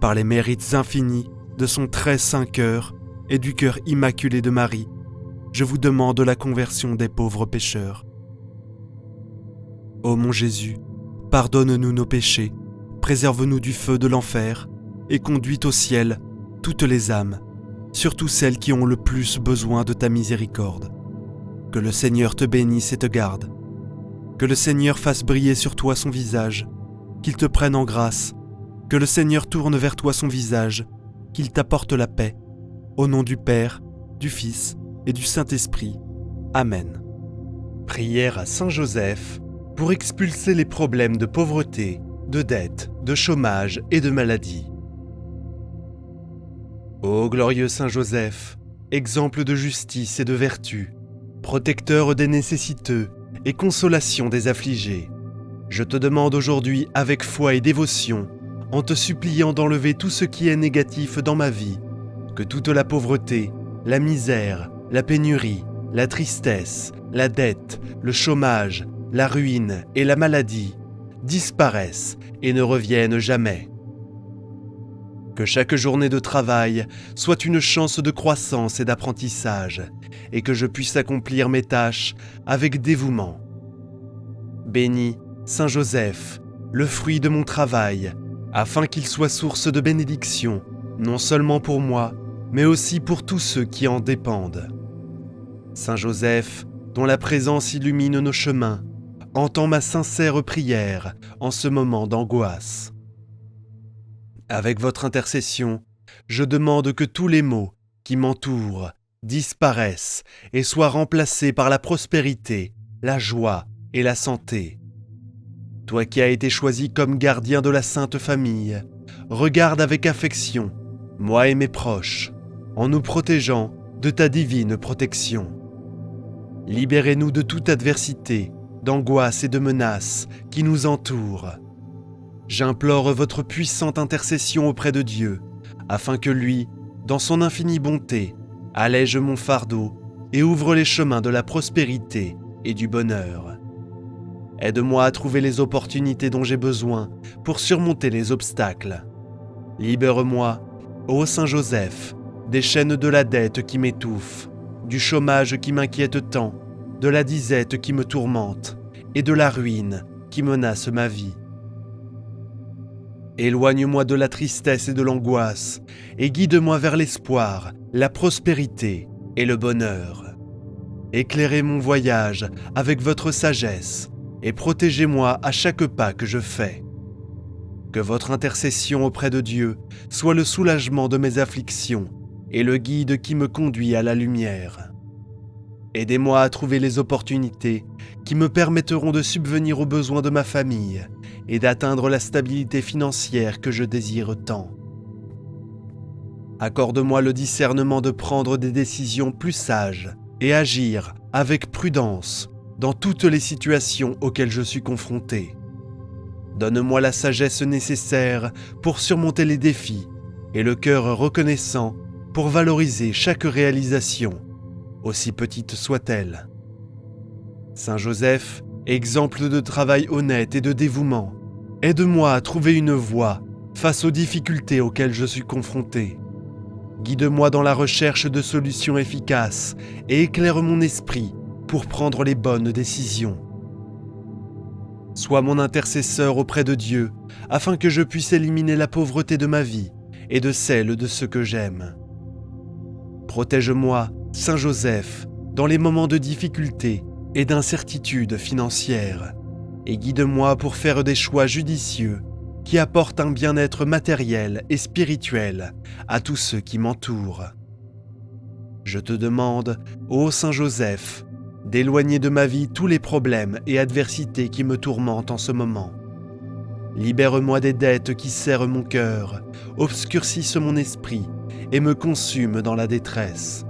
Par les mérites infinis de son très saint cœur et du cœur immaculé de Marie, je vous demande la conversion des pauvres pécheurs. Ô mon Jésus, Pardonne-nous nos péchés, préserve-nous du feu de l'enfer, et conduis au ciel toutes les âmes, surtout celles qui ont le plus besoin de ta miséricorde. Que le Seigneur te bénisse et te garde. Que le Seigneur fasse briller sur toi son visage, qu'il te prenne en grâce. Que le Seigneur tourne vers toi son visage, qu'il t'apporte la paix. Au nom du Père, du Fils et du Saint-Esprit. Amen. Prière à Saint Joseph pour expulser les problèmes de pauvreté, de dette, de chômage et de maladie. Ô glorieux Saint Joseph, exemple de justice et de vertu, protecteur des nécessiteux et consolation des affligés, je te demande aujourd'hui avec foi et dévotion, en te suppliant d'enlever tout ce qui est négatif dans ma vie, que toute la pauvreté, la misère, la pénurie, la tristesse, la dette, le chômage, la ruine et la maladie disparaissent et ne reviennent jamais. Que chaque journée de travail soit une chance de croissance et d'apprentissage, et que je puisse accomplir mes tâches avec dévouement. Bénis, Saint Joseph, le fruit de mon travail, afin qu'il soit source de bénédiction, non seulement pour moi, mais aussi pour tous ceux qui en dépendent. Saint Joseph, dont la présence illumine nos chemins, entends ma sincère prière en ce moment d'angoisse. Avec votre intercession, je demande que tous les maux qui m'entourent disparaissent et soient remplacés par la prospérité, la joie et la santé. Toi qui as été choisi comme gardien de la Sainte Famille, regarde avec affection, moi et mes proches, en nous protégeant de ta divine protection. Libérez-nous de toute adversité, d'angoisse et de menaces qui nous entourent. J'implore votre puissante intercession auprès de Dieu, afin que lui, dans son infinie bonté, allège mon fardeau et ouvre les chemins de la prospérité et du bonheur. Aide-moi à trouver les opportunités dont j'ai besoin pour surmonter les obstacles. Libère-moi, ô Saint Joseph, des chaînes de la dette qui m'étouffe, du chômage qui m'inquiète tant, de la disette qui me tourmente et de la ruine qui menace ma vie. Éloigne-moi de la tristesse et de l'angoisse, et guide-moi vers l'espoir, la prospérité et le bonheur. Éclairez mon voyage avec votre sagesse, et protégez-moi à chaque pas que je fais. Que votre intercession auprès de Dieu soit le soulagement de mes afflictions et le guide qui me conduit à la lumière. Aidez-moi à trouver les opportunités qui me permettront de subvenir aux besoins de ma famille et d'atteindre la stabilité financière que je désire tant. Accorde-moi le discernement de prendre des décisions plus sages et agir avec prudence dans toutes les situations auxquelles je suis confronté. Donne-moi la sagesse nécessaire pour surmonter les défis et le cœur reconnaissant pour valoriser chaque réalisation, aussi petite soit-elle. Saint Joseph, exemple de travail honnête et de dévouement, aide-moi à trouver une voie face aux difficultés auxquelles je suis confronté. Guide-moi dans la recherche de solutions efficaces et éclaire mon esprit pour prendre les bonnes décisions. Sois mon intercesseur auprès de Dieu, afin que je puisse éliminer la pauvreté de ma vie et de celle de ceux que j'aime. Protège-moi, Saint Joseph, dans les moments de difficulté et d'incertitude financière, et guide-moi pour faire des choix judicieux qui apportent un bien-être matériel et spirituel à tous ceux qui m'entourent. Je te demande, ô Saint Joseph, d'éloigner de ma vie tous les problèmes et adversités qui me tourmentent en ce moment. Libère-moi des dettes qui serrent mon cœur, obscurcissent mon esprit et me consument dans la détresse.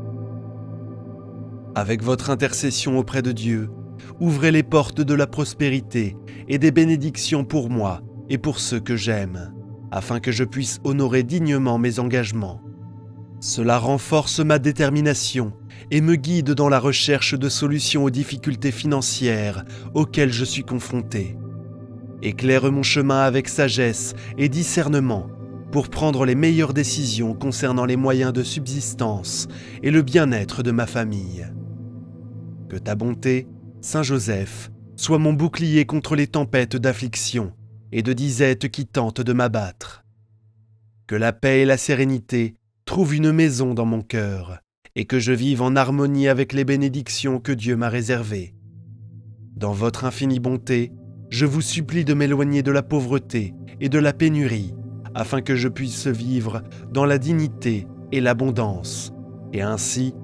Avec votre intercession auprès de Dieu, ouvrez les portes de la prospérité et des bénédictions pour moi et pour ceux que j'aime, afin que je puisse honorer dignement mes engagements. Cela renforce ma détermination et me guide dans la recherche de solutions aux difficultés financières auxquelles je suis confronté. Éclaire mon chemin avec sagesse et discernement pour prendre les meilleures décisions concernant les moyens de subsistance et le bien-être de ma famille. Que ta bonté, Saint Joseph, sois mon bouclier contre les tempêtes d'affliction et de disette qui tentent de m'abattre. Que la paix et la sérénité trouvent une maison dans mon cœur, et que je vive en harmonie avec les bénédictions que Dieu m'a réservées. Dans votre infinie bonté, je vous supplie de m'éloigner de la pauvreté et de la pénurie, afin que je puisse vivre dans la dignité et l'abondance, et ainsi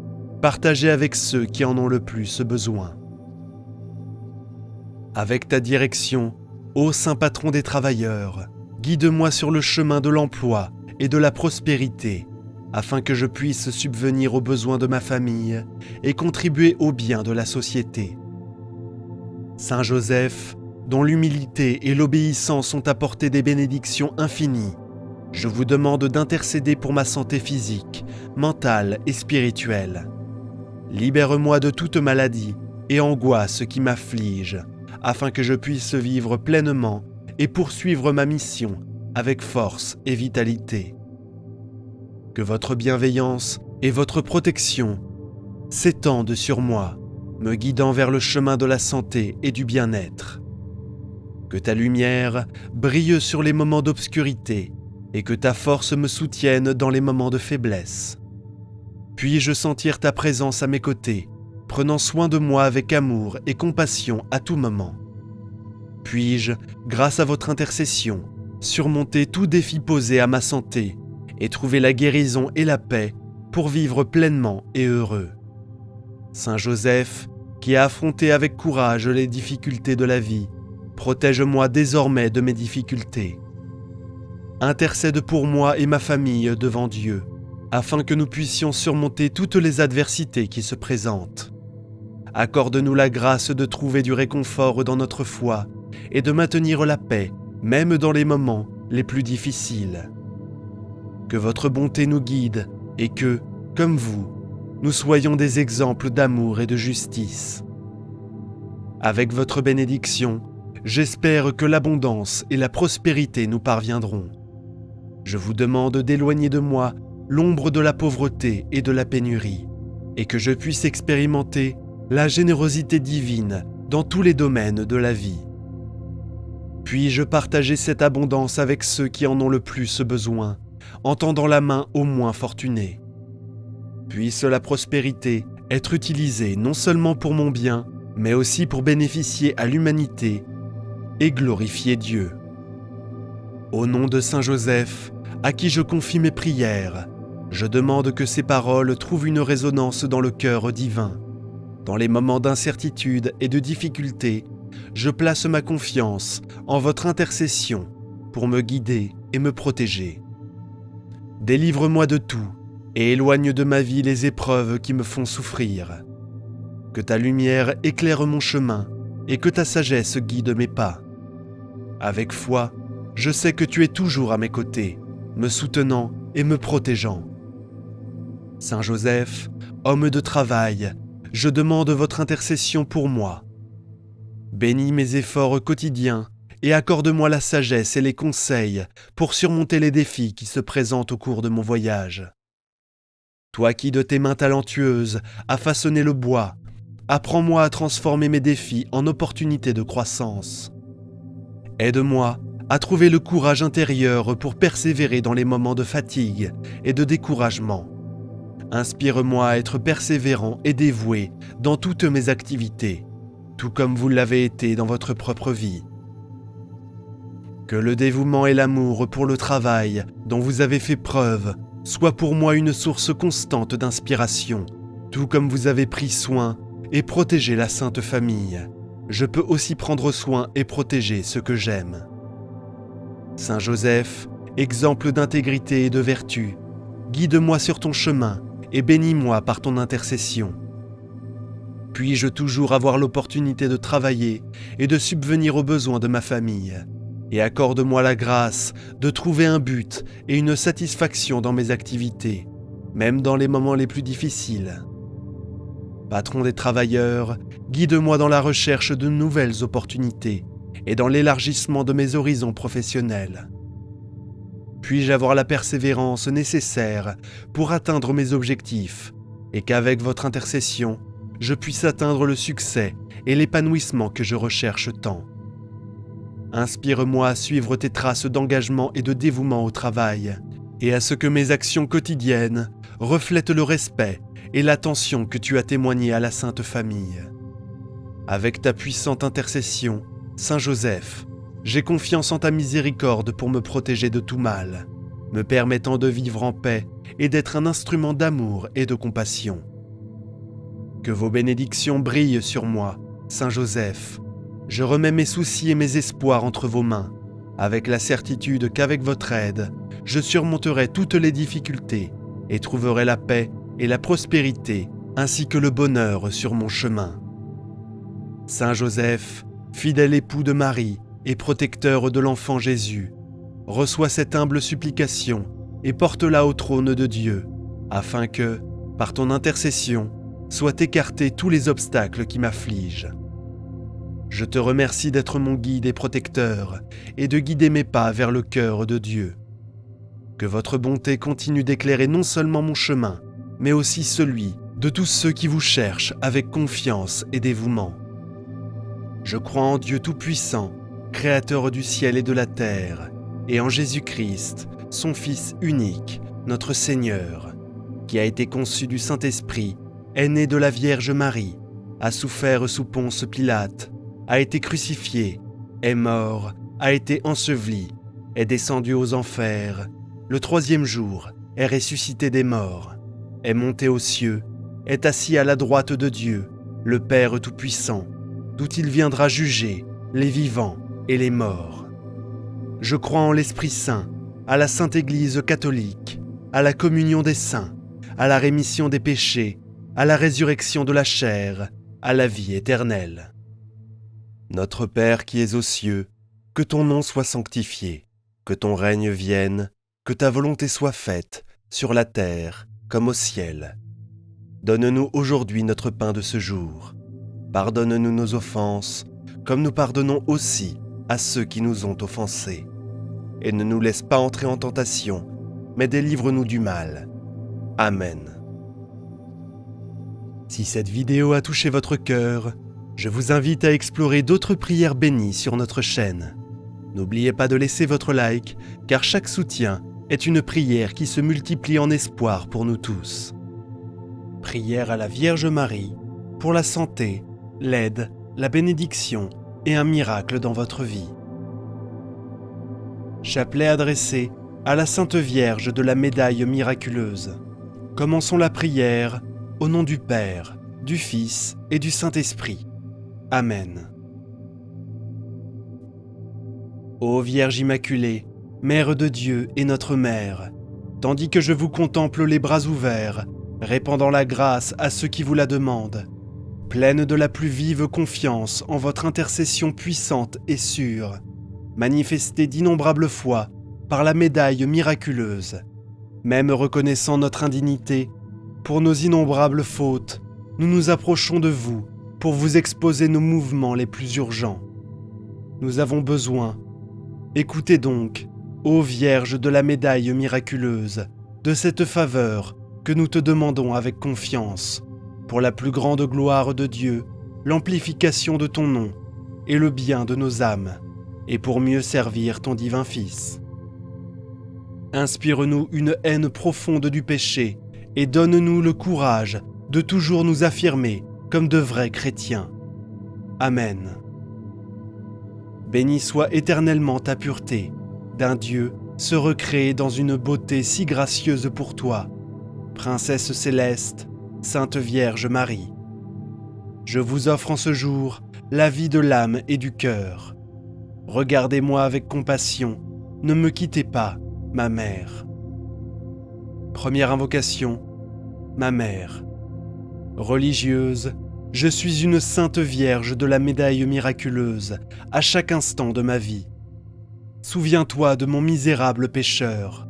partager avec ceux qui en ont le plus besoin. Avec ta direction, ô Saint Patron des travailleurs, guide-moi sur le chemin de l'emploi et de la prospérité, afin que je puisse subvenir aux besoins de ma famille et contribuer au bien de la société. Saint Joseph, dont l'humilité et l'obéissance ont apporté des bénédictions infinies, je vous demande d'intercéder pour ma santé physique, mentale et spirituelle. Libère-moi de toute maladie et angoisse qui m'afflige, afin que je puisse vivre pleinement et poursuivre ma mission avec force et vitalité. Que votre bienveillance et votre protection s'étendent sur moi, me guidant vers le chemin de la santé et du bien-être. Que ta lumière brille sur les moments d'obscurité et que ta force me soutienne dans les moments de faiblesse. Puis-je sentir ta présence à mes côtés, prenant soin de moi avec amour et compassion à tout moment. Puis-je, grâce à votre intercession, surmonter tout défi posé à ma santé et trouver la guérison et la paix pour vivre pleinement et heureux. Saint Joseph, qui a affronté avec courage les difficultés de la vie, protège-moi désormais de mes difficultés. Intercède pour moi et ma famille devant Dieu, afin que nous puissions surmonter toutes les adversités qui se présentent. Accorde-nous la grâce de trouver du réconfort dans notre foi et de maintenir la paix, même dans les moments les plus difficiles. Que votre bonté nous guide et que, comme vous, nous soyons des exemples d'amour et de justice. Avec votre bénédiction, j'espère que l'abondance et la prospérité nous parviendront. Je vous demande d'éloigner de moi l'ombre de la pauvreté et de la pénurie, et que je puisse expérimenter la générosité divine dans tous les domaines de la vie. Puis-je partager cette abondance avec ceux qui en ont le plus besoin, en tendant la main aux moins fortunés. Puisse la prospérité être utilisée non seulement pour mon bien, mais aussi pour bénéficier à l'humanité et glorifier Dieu. Au nom de Saint Joseph, à qui je confie mes prières, je demande que ces paroles trouvent une résonance dans le cœur divin. Dans les moments d'incertitude et de difficulté, je place ma confiance en votre intercession pour me guider et me protéger. Délivre-moi de tout et éloigne de ma vie les épreuves qui me font souffrir. Que ta lumière éclaire mon chemin et que ta sagesse guide mes pas. Avec foi, je sais que tu es toujours à mes côtés, me soutenant et me protégeant. Saint Joseph, homme de travail, je demande votre intercession pour moi. Bénis mes efforts quotidiens et accorde-moi la sagesse et les conseils pour surmonter les défis qui se présentent au cours de mon voyage. Toi qui de tes mains talentueuses as façonné le bois, apprends-moi à transformer mes défis en opportunités de croissance. Aide-moi à trouver le courage intérieur pour persévérer dans les moments de fatigue et de découragement. Inspire-moi à être persévérant et dévoué dans toutes mes activités, tout comme vous l'avez été dans votre propre vie. Que le dévouement et l'amour pour le travail dont vous avez fait preuve soient pour moi une source constante d'inspiration, tout comme vous avez pris soin et protégé la Sainte Famille. Je peux aussi prendre soin et protéger ceux que j'aime. Saint Joseph, exemple d'intégrité et de vertu, guide-moi sur ton chemin et bénis-moi par ton intercession. Puis-je toujours avoir l'opportunité de travailler et de subvenir aux besoins de ma famille, et accorde-moi la grâce de trouver un but et une satisfaction dans mes activités, même dans les moments les plus difficiles. Patron des travailleurs, guide-moi dans la recherche de nouvelles opportunités et dans l'élargissement de mes horizons professionnels. Puis-je avoir la persévérance nécessaire pour atteindre mes objectifs et qu'avec votre intercession, je puisse atteindre le succès et l'épanouissement que je recherche tant. Inspire-moi à suivre tes traces d'engagement et de dévouement au travail, et à ce que mes actions quotidiennes reflètent le respect et l'attention que tu as témoigné à la Sainte Famille. Avec ta puissante intercession, Saint Joseph, j'ai confiance en ta miséricorde pour me protéger de tout mal, me permettant de vivre en paix et d'être un instrument d'amour et de compassion. Que vos bénédictions brillent sur moi, Saint Joseph. Je remets mes soucis et mes espoirs entre vos mains, avec la certitude qu'avec votre aide, je surmonterai toutes les difficultés et trouverai la paix et la prospérité, ainsi que le bonheur sur mon chemin. Saint Joseph, fidèle époux de Marie et protecteur de l'enfant Jésus, reçois cette humble supplication et porte-la au trône de Dieu, afin que, par ton intercession, soient écartés tous les obstacles qui m'affligent. Je te remercie d'être mon guide et protecteur et de guider mes pas vers le cœur de Dieu. Que votre bonté continue d'éclairer non seulement mon chemin, mais aussi celui de tous ceux qui vous cherchent avec confiance et dévouement. Je crois en Dieu Tout-Puissant, Créateur du ciel et de la terre, et en Jésus-Christ, son Fils unique, notre Seigneur, qui a été conçu du Saint-Esprit, est né de la Vierge Marie, a souffert sous Ponce Pilate, a été crucifié, est mort, a été enseveli, est descendu aux enfers, le troisième jour est ressuscité des morts, est monté aux cieux, est assis à la droite de Dieu, le Père Tout-Puissant, d'où il viendra juger les vivants et les morts. Je crois en l'Esprit Saint, à la Sainte Église catholique, à la communion des saints, à la rémission des péchés, à la résurrection de la chair, à la vie éternelle. Notre Père qui es aux cieux, que ton nom soit sanctifié, que ton règne vienne, que ta volonté soit faite, sur la terre comme au ciel. Donne-nous aujourd'hui notre pain de ce jour. Pardonne-nous nos offenses, comme nous pardonnons aussi à ceux qui nous ont offensés. Et ne nous laisse pas entrer en tentation, mais délivre-nous du mal. Amen. Si cette vidéo a touché votre cœur, je vous invite à explorer d'autres prières bénies sur notre chaîne. N'oubliez pas de laisser votre like, car chaque soutien est une prière qui se multiplie en espoir pour nous tous. Prière à la Vierge Marie, pour la santé, l'aide, la bénédiction et un miracle dans votre vie. Chapelet adressé à la Sainte Vierge de la Médaille miraculeuse. Commençons la prière au nom du Père, du Fils et du Saint-Esprit. Amen. Ô Vierge Immaculée, Mère de Dieu et notre Mère, tandis que je vous contemple les bras ouverts, répandant la grâce à ceux qui vous la demandent, pleine de la plus vive confiance en votre intercession puissante et sûre, manifestée d'innombrables fois par la médaille miraculeuse, même reconnaissant notre indignité, pour nos innombrables fautes, nous nous approchons de vous pour vous exposer nos mouvements les plus urgents. Nous avons besoin. Écoutez donc, ô Vierge de la Médaille miraculeuse, de cette faveur que nous te demandons avec confiance, pour la plus grande gloire de Dieu, l'amplification de ton nom et le bien de nos âmes, et pour mieux servir ton divin Fils. Inspire-nous une haine profonde du péché et donne-nous le courage de toujours nous affirmer comme de vrais chrétiens. Amen. Béni soit éternellement ta pureté, d'un Dieu se recréer dans une beauté si gracieuse pour toi, Princesse céleste, Sainte Vierge Marie. Je vous offre en ce jour la vie de l'âme et du cœur. Regardez-moi avec compassion, ne me quittez pas, ma mère. Première invocation, ma mère. Religieuse, je suis une sainte Vierge de la Médaille miraculeuse à chaque instant de ma vie. Souviens-toi de mon misérable pécheur.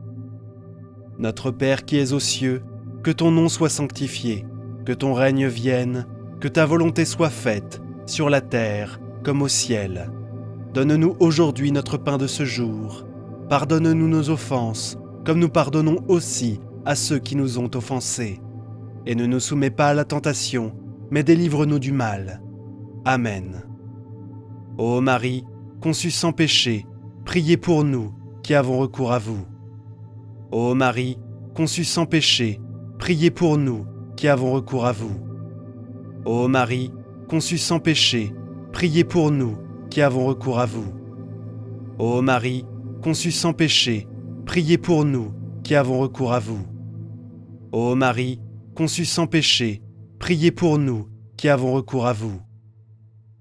Notre Père qui es aux cieux, que ton nom soit sanctifié, que ton règne vienne, que ta volonté soit faite, sur la terre comme au ciel. Donne-nous aujourd'hui notre pain de ce jour. Pardonne-nous nos offenses, comme nous pardonnons aussi à ceux qui nous ont offensés. Et ne nous soumets pas à la tentation, mais délivre-nous du mal. Amen. Ô Marie, conçue sans péché, priez pour nous qui avons recours à vous. Ô Marie, conçue sans péché, priez pour nous qui avons recours à vous. Ô Marie, conçue sans péché, priez pour nous qui avons recours à vous. Ô Marie, conçue sans péché, priez pour nous qui avons recours à vous. Ô Marie, conçue sans péché, priez pour nous qui avons recours à vous.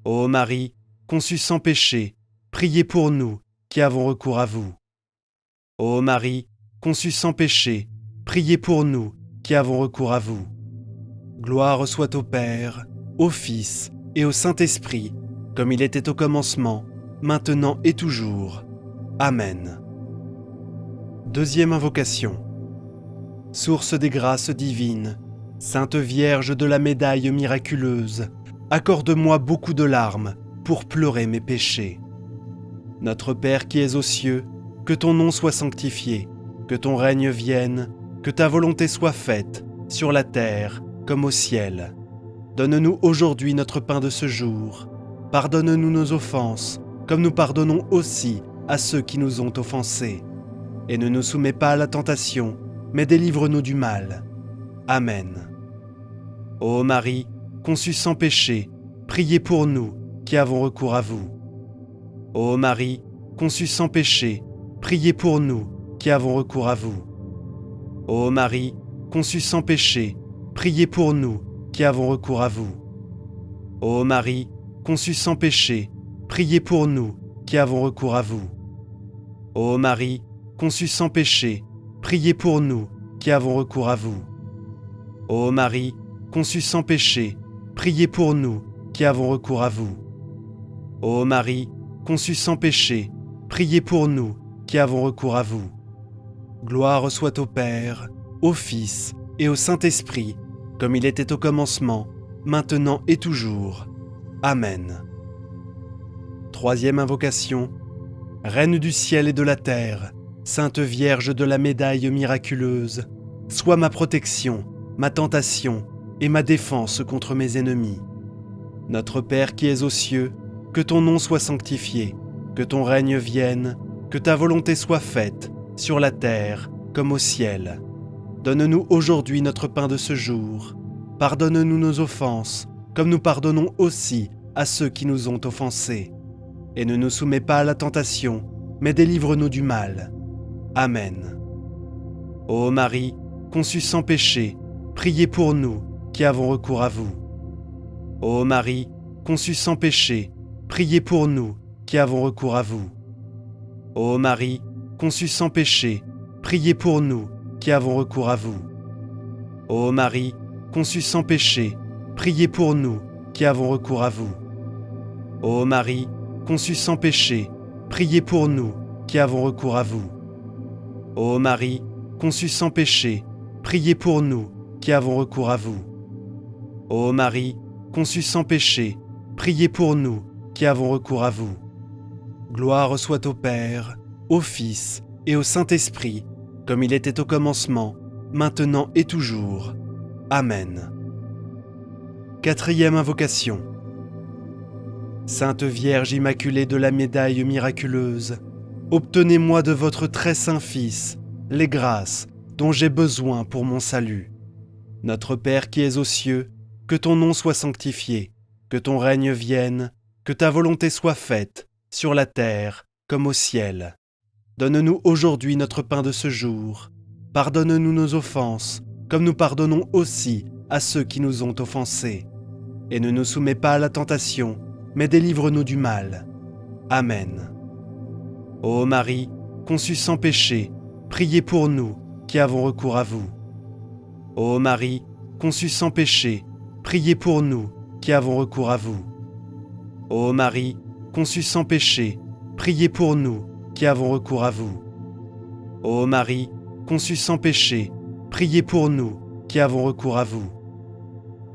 Ô Marie, conçue sans péché, priez pour nous qui avons recours à vous. Ô Marie, conçue sans péché, priez pour nous qui avons recours à vous. Gloire soit au Père, au Fils et au Saint-Esprit, comme il était au commencement, maintenant et toujours. Amen. Deuxième invocation. Source des grâces divines, Sainte Vierge de la médaille miraculeuse, accorde-moi beaucoup de larmes pour pleurer mes péchés. Notre Père qui es aux cieux, que ton nom soit sanctifié, que ton règne vienne, que ta volonté soit faite, sur la terre comme au ciel. Donne-nous aujourd'hui notre pain de ce jour. Pardonne-nous nos offenses, comme nous pardonnons aussi à ceux qui nous ont offensés. Et ne nous soumets pas à la tentation, mais délivre-nous du mal. Amen. Ô Marie, conçue sans péché, priez pour nous qui avons recours à vous. Ô Marie, conçue sans péché, priez pour nous qui avons recours à vous. Ô Marie, conçue sans péché, priez pour nous qui avons recours à vous. Ô Marie, conçue sans péché, priez pour nous qui avons recours à vous. Ô Marie, conçue sans péché, priez pour nous qui avons recours à vous. Ô Marie, conçue sans péché, priez pour nous qui avons recours à vous. Ô Marie, conçue sans péché, priez pour nous qui avons recours à vous. Gloire soit au Père, au Fils et au Saint-Esprit, comme il était au commencement, maintenant et toujours. Amen. Troisième invocation. Reine du ciel et de la terre, Sainte Vierge de la médaille miraculeuse, sois ma protection, ma tentation et ma défense contre mes ennemis. Notre Père qui es aux cieux, que ton nom soit sanctifié, que ton règne vienne, que ta volonté soit faite, sur la terre comme au ciel. Donne-nous aujourd'hui notre pain de ce jour. Pardonne-nous nos offenses, comme nous pardonnons aussi à ceux qui nous ont offensés. Et ne nous soumets pas à la tentation, mais délivre-nous du mal. Amen. Ô Marie, conçue sans péché, priez pour nous qui avons recours à vous. Ô Marie, conçue sans péché, priez pour nous qui avons recours à vous. Ô Marie, conçue sans péché, priez pour nous qui avons recours à vous. Ô Marie, conçue sans péché, priez pour nous qui avons recours à vous. Ô Marie, conçue sans péché, priez pour nous qui avons recours à vous. Ô Marie, conçue sans péché, priez pour nous qui avons recours à vous. Ô Marie, conçue sans péché, priez pour nous qui avons recours à vous. Gloire soit au Père, au Fils et au Saint-Esprit, comme il était au commencement, maintenant et toujours. Amen. Quatrième invocation. Sainte Vierge Immaculée de la médaille miraculeuse, obtenez-moi de votre très saint Fils les grâces dont j'ai besoin pour mon salut. Notre Père qui es aux cieux, que ton nom soit sanctifié, que ton règne vienne, que ta volonté soit faite, sur la terre comme au ciel. Donne-nous aujourd'hui notre pain de ce jour. Pardonne-nous nos offenses, comme nous pardonnons aussi à ceux qui nous ont offensés. Et ne nous soumets pas à la tentation, mais délivre-nous du mal. Amen. Ô Marie, conçue sans péché, priez pour nous qui avons recours à vous. Ô Marie, conçue sans péché, priez pour nous qui avons recours à vous. Ô Marie, conçue sans péché, priez pour nous qui avons recours à vous. Ô Marie, conçue sans péché, priez pour nous qui avons recours à vous.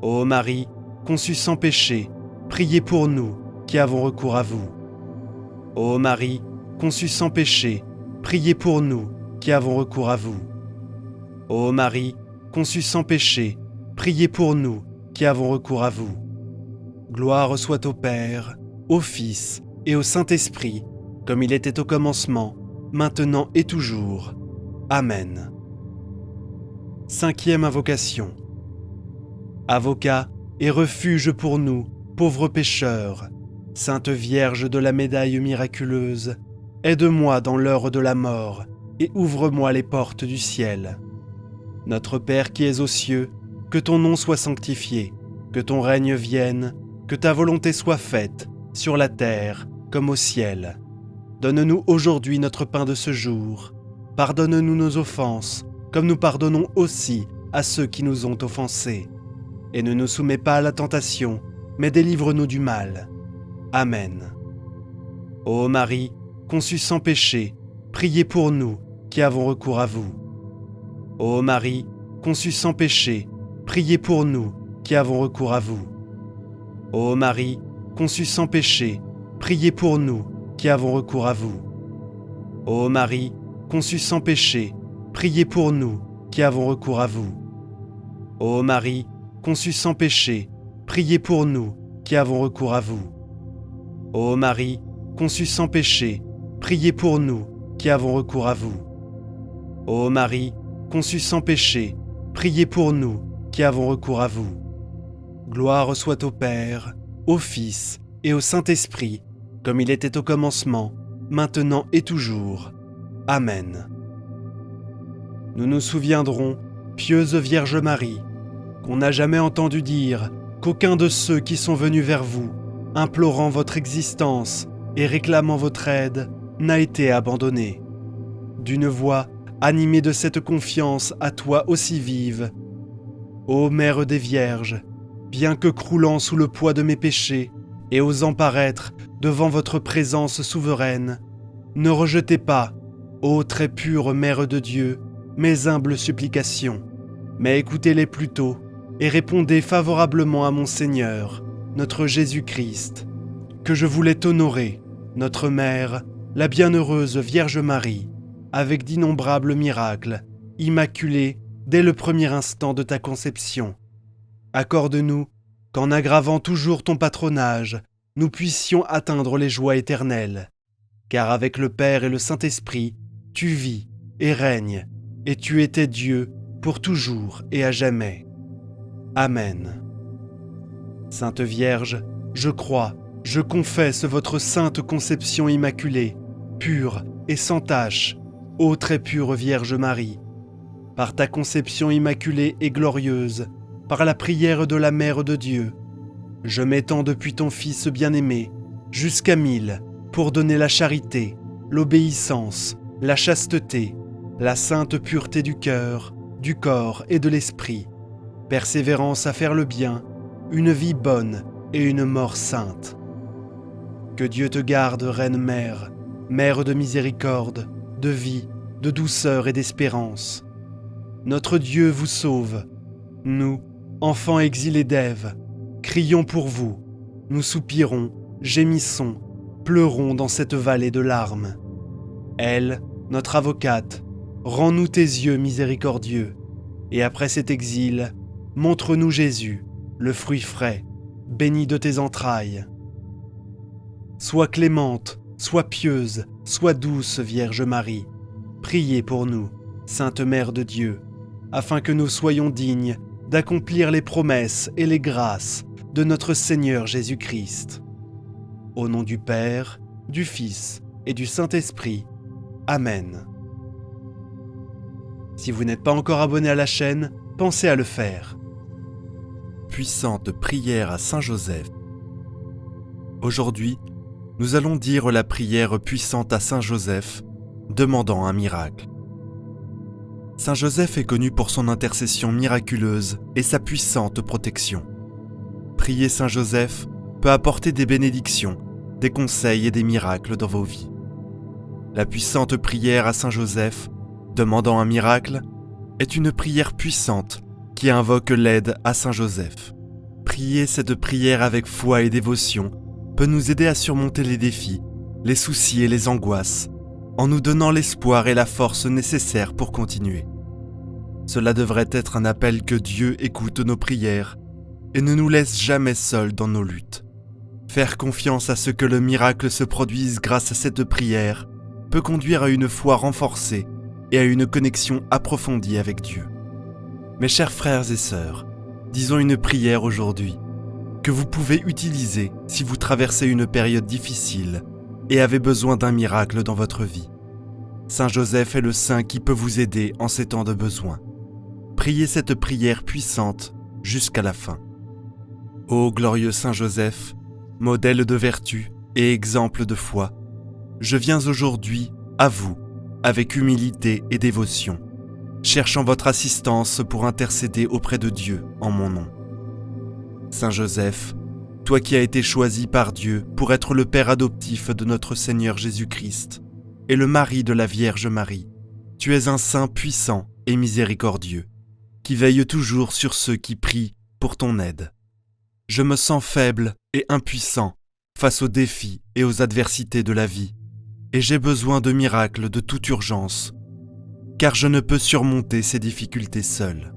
Ô Marie, conçue sans péché, priez pour nous qui avons recours à vous. Ô Marie, conçue sans péché, priez pour nous qui avons recours à vous. Ô Marie, conçue sans péché, priez pour nous qui avons recours à vous. Gloire soit au Père, au Fils et au Saint-Esprit, comme il était au commencement, maintenant et toujours. Amen. Cinquième invocation. Avocat et refuge pour nous, pauvres pécheurs, Sainte Vierge de la médaille miraculeuse, aide-moi dans l'heure de la mort et ouvre-moi les portes du ciel. Notre Père qui es aux cieux, que ton nom soit sanctifié, que ton règne vienne, que ta volonté soit faite, sur la terre comme au ciel. Donne-nous aujourd'hui notre pain de ce jour. Pardonne-nous nos offenses, comme nous pardonnons aussi à ceux qui nous ont offensés. Et ne nous soumets pas à la tentation, mais délivre-nous du mal. Amen. Ô Marie, conçue sans péché, priez pour nous qui avons recours à vous. Ô Marie, conçue sans péché, priez pour nous qui avons recours à vous. Ô Marie, conçue sans péché, priez pour nous qui avons recours à vous. Ô Marie, conçue sans péché, priez pour nous qui avons recours à vous. Ô Marie, conçue sans péché, priez pour nous qui avons recours à vous. Ô Marie, conçue sans péché, priez pour nous qui avons recours à vous. Ô Marie, conçue sans péché, priez pour nous qui avons recours à vous. Gloire soit au Père, au Fils et au Saint-Esprit, comme il était au commencement, maintenant et toujours. Amen. Nous nous souviendrons, pieuse Vierge Marie, qu'on n'a jamais entendu dire qu'aucun de ceux qui sont venus vers vous, implorant votre existence et réclamant votre aide, n'a été abandonné. D'une voix animée de cette confiance à toi aussi vive, ô Mère des Vierges, bien que croulant sous le poids de mes péchés et osant paraître devant votre présence souveraine, ne rejetez pas, ô très pure Mère de Dieu, mes humbles supplications, mais écoutez-les plutôt et répondez favorablement à mon Seigneur, notre Jésus-Christ, que je voulais honorer, notre Mère, la bienheureuse Vierge Marie, avec d'innombrables miracles, immaculée dès le premier instant de ta conception. Accorde-nous qu'en aggravant toujours ton patronage, nous puissions atteindre les joies éternelles, car avec le Père et le Saint-Esprit, tu vis et règnes, et tu étais Dieu pour toujours et à jamais. Amen. Sainte Vierge, je crois, je confesse votre sainte conception immaculée, pure et sans tache, ô très pure Vierge Marie. Par ta conception immaculée et glorieuse, par la prière de la Mère de Dieu, je m'étends depuis ton Fils bien-aimé jusqu'à 1000 pour donner la charité, l'obéissance, la chasteté, la sainte pureté du cœur, du corps et de l'esprit, persévérance à faire le bien, une vie bonne et une mort sainte. Que Dieu te garde, Reine Mère, Mère de miséricorde, de vie, de douceur et d'espérance. Notre Dieu vous sauve. Nous, enfants exilés d'Ève, crions pour vous. Nous soupirons, gémissons, pleurons dans cette vallée de larmes. Elle, notre avocate, rends-nous tes yeux miséricordieux, et après cet exil, montre-nous Jésus, le fruit frais, béni de tes entrailles. Sois clémente, sois pieuse, sois douce, Vierge Marie. Priez pour nous, Sainte Mère de Dieu, afin que nous soyons dignes d'accomplir les promesses et les grâces de notre Seigneur Jésus-Christ. Au nom du Père, du Fils et du Saint-Esprit. Amen. Si vous n'êtes pas encore abonné à la chaîne, pensez à le faire. Puissante prière à Saint Joseph. Aujourd'hui, nous allons dire la prière puissante à Saint Joseph, demandant un miracle. Saint Joseph est connu pour son intercession miraculeuse et sa puissante protection. Prier Saint Joseph peut apporter des bénédictions, des conseils et des miracles dans vos vies. La puissante prière à Saint Joseph, demandant un miracle, est une prière puissante qui invoque l'aide à Saint Joseph. Prier cette prière avec foi et dévotion peut nous aider à surmonter les défis, les soucis et les angoisses, en nous donnant l'espoir et la force nécessaires pour continuer. Cela devrait être un appel que Dieu écoute nos prières et ne nous laisse jamais seuls dans nos luttes. Faire confiance à ce que le miracle se produise grâce à cette prière peut conduire à une foi renforcée et à une connexion approfondie avec Dieu. Mes chers frères et sœurs, disons une prière aujourd'hui que vous pouvez utiliser si vous traversez une période difficile et avez besoin d'un miracle dans votre vie. Saint Joseph est le saint qui peut vous aider en ces temps de besoin. Priez cette prière puissante jusqu'à la fin. Ô glorieux Saint Joseph, modèle de vertu et exemple de foi, je viens aujourd'hui à vous avec humilité et dévotion, cherchant votre assistance pour intercéder auprès de Dieu en mon nom. Saint Joseph, toi qui as été choisi par Dieu pour être le Père adoptif de notre Seigneur Jésus-Christ et le mari de la Vierge Marie, tu es un saint puissant et miséricordieux, qui veille toujours sur ceux qui prient pour ton aide. Je me sens faible et impuissant face aux défis et aux adversités de la vie, et j'ai besoin de miracles de toute urgence, car je ne peux surmonter ces difficultés seul.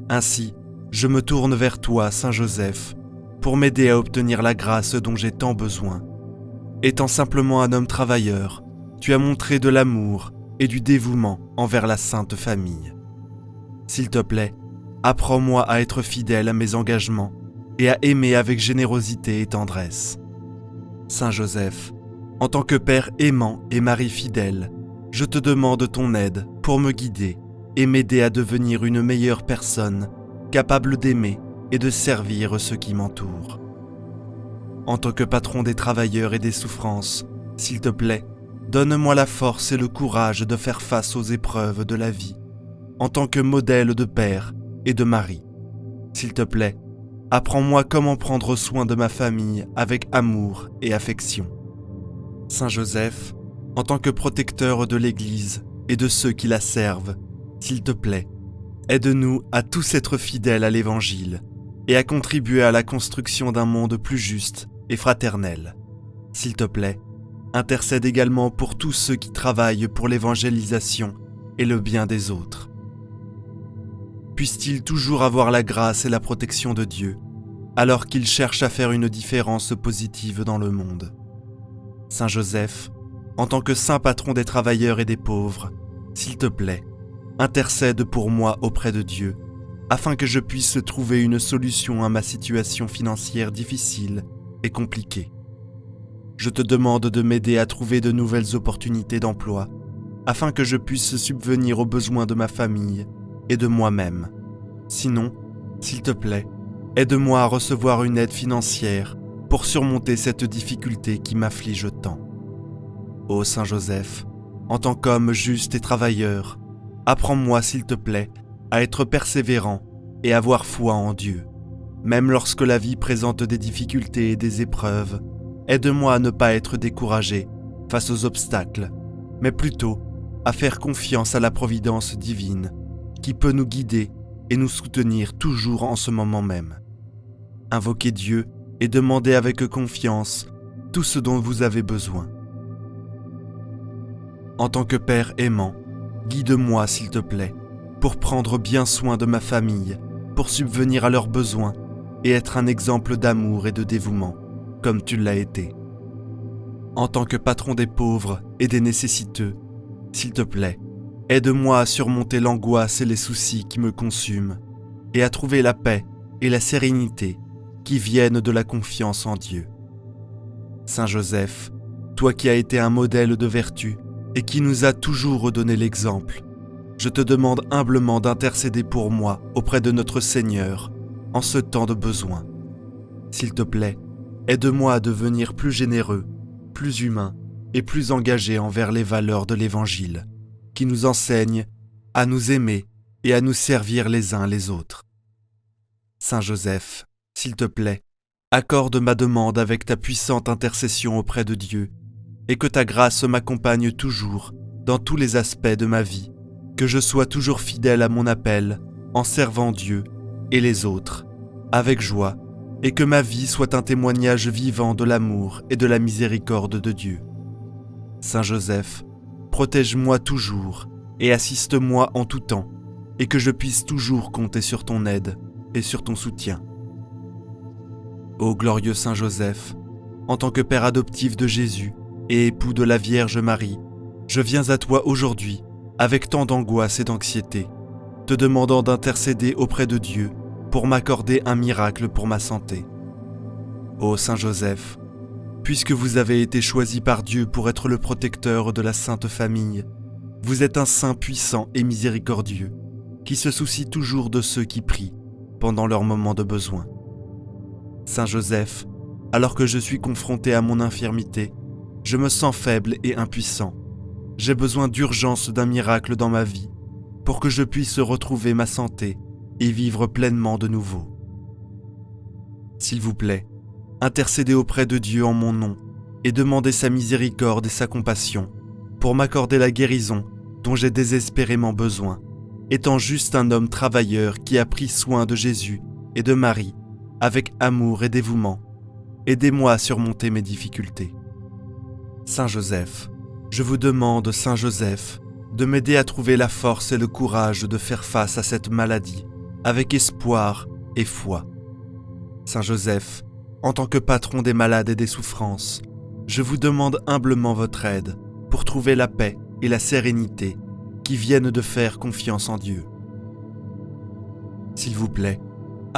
Ainsi, je me tourne vers toi, Saint Joseph, pour m'aider à obtenir la grâce dont j'ai tant besoin. Étant simplement un homme travailleur, tu as montré de l'amour et du dévouement envers la Sainte Famille. S'il te plaît, apprends-moi à être fidèle à mes engagements et à aimer avec générosité et tendresse. Saint Joseph, en tant que Père aimant et mari fidèle, je te demande ton aide pour me guider et m'aider à devenir une meilleure personne, capable d'aimer et de servir ceux qui m'entourent. En tant que patron des travailleurs et des souffrances, s'il te plaît, donne-moi la force et le courage de faire face aux épreuves de la vie, en tant que modèle de père et de mari. S'il te plaît, apprends-moi comment prendre soin de ma famille avec amour et affection. Saint Joseph, en tant que protecteur de l'Église et de ceux qui la servent, s'il te plaît, aide-nous à tous être fidèles à l'Évangile et à contribuer à la construction d'un monde plus juste et fraternel. S'il te plaît, intercède également pour tous ceux qui travaillent pour l'évangélisation et le bien des autres. Puissent-ils toujours avoir la grâce et la protection de Dieu, alors qu'ils cherchent à faire une différence positive dans le monde. Saint Joseph, en tant que saint patron des travailleurs et des pauvres, s'il te plaît, intercède pour moi auprès de Dieu, afin que je puisse trouver une solution à ma situation financière difficile et compliquée. Je te demande de m'aider à trouver de nouvelles opportunités d'emploi, afin que je puisse subvenir aux besoins de ma famille et de moi-même. Sinon, s'il te plaît, aide-moi à recevoir une aide financière pour surmonter cette difficulté qui m'afflige tant. Ô Saint Joseph, en tant qu'homme juste et travailleur, apprends-moi, s'il te plaît, à être persévérant et avoir foi en Dieu. Même lorsque la vie présente des difficultés et des épreuves, aide-moi à ne pas être découragé face aux obstacles, mais plutôt à faire confiance à la providence divine qui peut nous guider et nous soutenir toujours en ce moment même. Invoquez Dieu et demandez avec confiance tout ce dont vous avez besoin. En tant que Père aimant, guide-moi, s'il te plaît, pour prendre bien soin de ma famille, pour subvenir à leurs besoins et être un exemple d'amour et de dévouement, comme tu l'as été. En tant que patron des pauvres et des nécessiteux, s'il te plaît, aide-moi à surmonter l'angoisse et les soucis qui me consument, et à trouver la paix et la sérénité qui viennent de la confiance en Dieu. Saint Joseph, toi qui as été un modèle de vertu et qui nous a toujours donné l'exemple, je te demande humblement d'intercéder pour moi auprès de notre Seigneur en ce temps de besoin. S'il te plaît, aide-moi à devenir plus généreux, plus humain et plus engagé envers les valeurs de l'Évangile, qui nous enseignent à nous aimer et à nous servir les uns les autres. Saint Joseph, s'il te plaît, accorde ma demande avec ta puissante intercession auprès de Dieu, et que ta grâce m'accompagne toujours dans tous les aspects de ma vie, que je sois toujours fidèle à mon appel en servant Dieu et les autres, avec joie, et que ma vie soit un témoignage vivant de l'amour et de la miséricorde de Dieu. Saint Joseph, protège-moi toujours et assiste-moi en tout temps, et que je puisse toujours compter sur ton aide et sur ton soutien. Ô glorieux Saint Joseph, en tant que père adoptif de Jésus et époux de la Vierge Marie, je viens à toi aujourd'hui avec tant d'angoisse et d'anxiété, te demandant d'intercéder auprès de Dieu pour m'accorder un miracle pour ma santé. Ô Saint Joseph, puisque vous avez été choisi par Dieu pour être le protecteur de la Sainte Famille, vous êtes un saint puissant et miséricordieux, qui se soucie toujours de ceux qui prient pendant leurs moments de besoin. Saint Joseph, alors que je suis confronté à mon infirmité, je me sens faible et impuissant. J'ai besoin d'urgence d'un miracle dans ma vie pour que je puisse retrouver ma santé et vivre pleinement de nouveau. S'il vous plaît, intercédez auprès de Dieu en mon nom et demandez sa miséricorde et sa compassion pour m'accorder la guérison dont j'ai désespérément besoin, étant juste un homme travailleur qui a pris soin de Jésus et de Marie avec amour et dévouement. Aidez-moi à surmonter mes difficultés. Saint Joseph, je vous demande, Saint Joseph, de m'aider à trouver la force et le courage de faire face à cette maladie avec espoir et foi. Saint Joseph, en tant que patron des malades et des souffrances, je vous demande humblement votre aide pour trouver la paix et la sérénité qui viennent de faire confiance en Dieu. S'il vous plaît,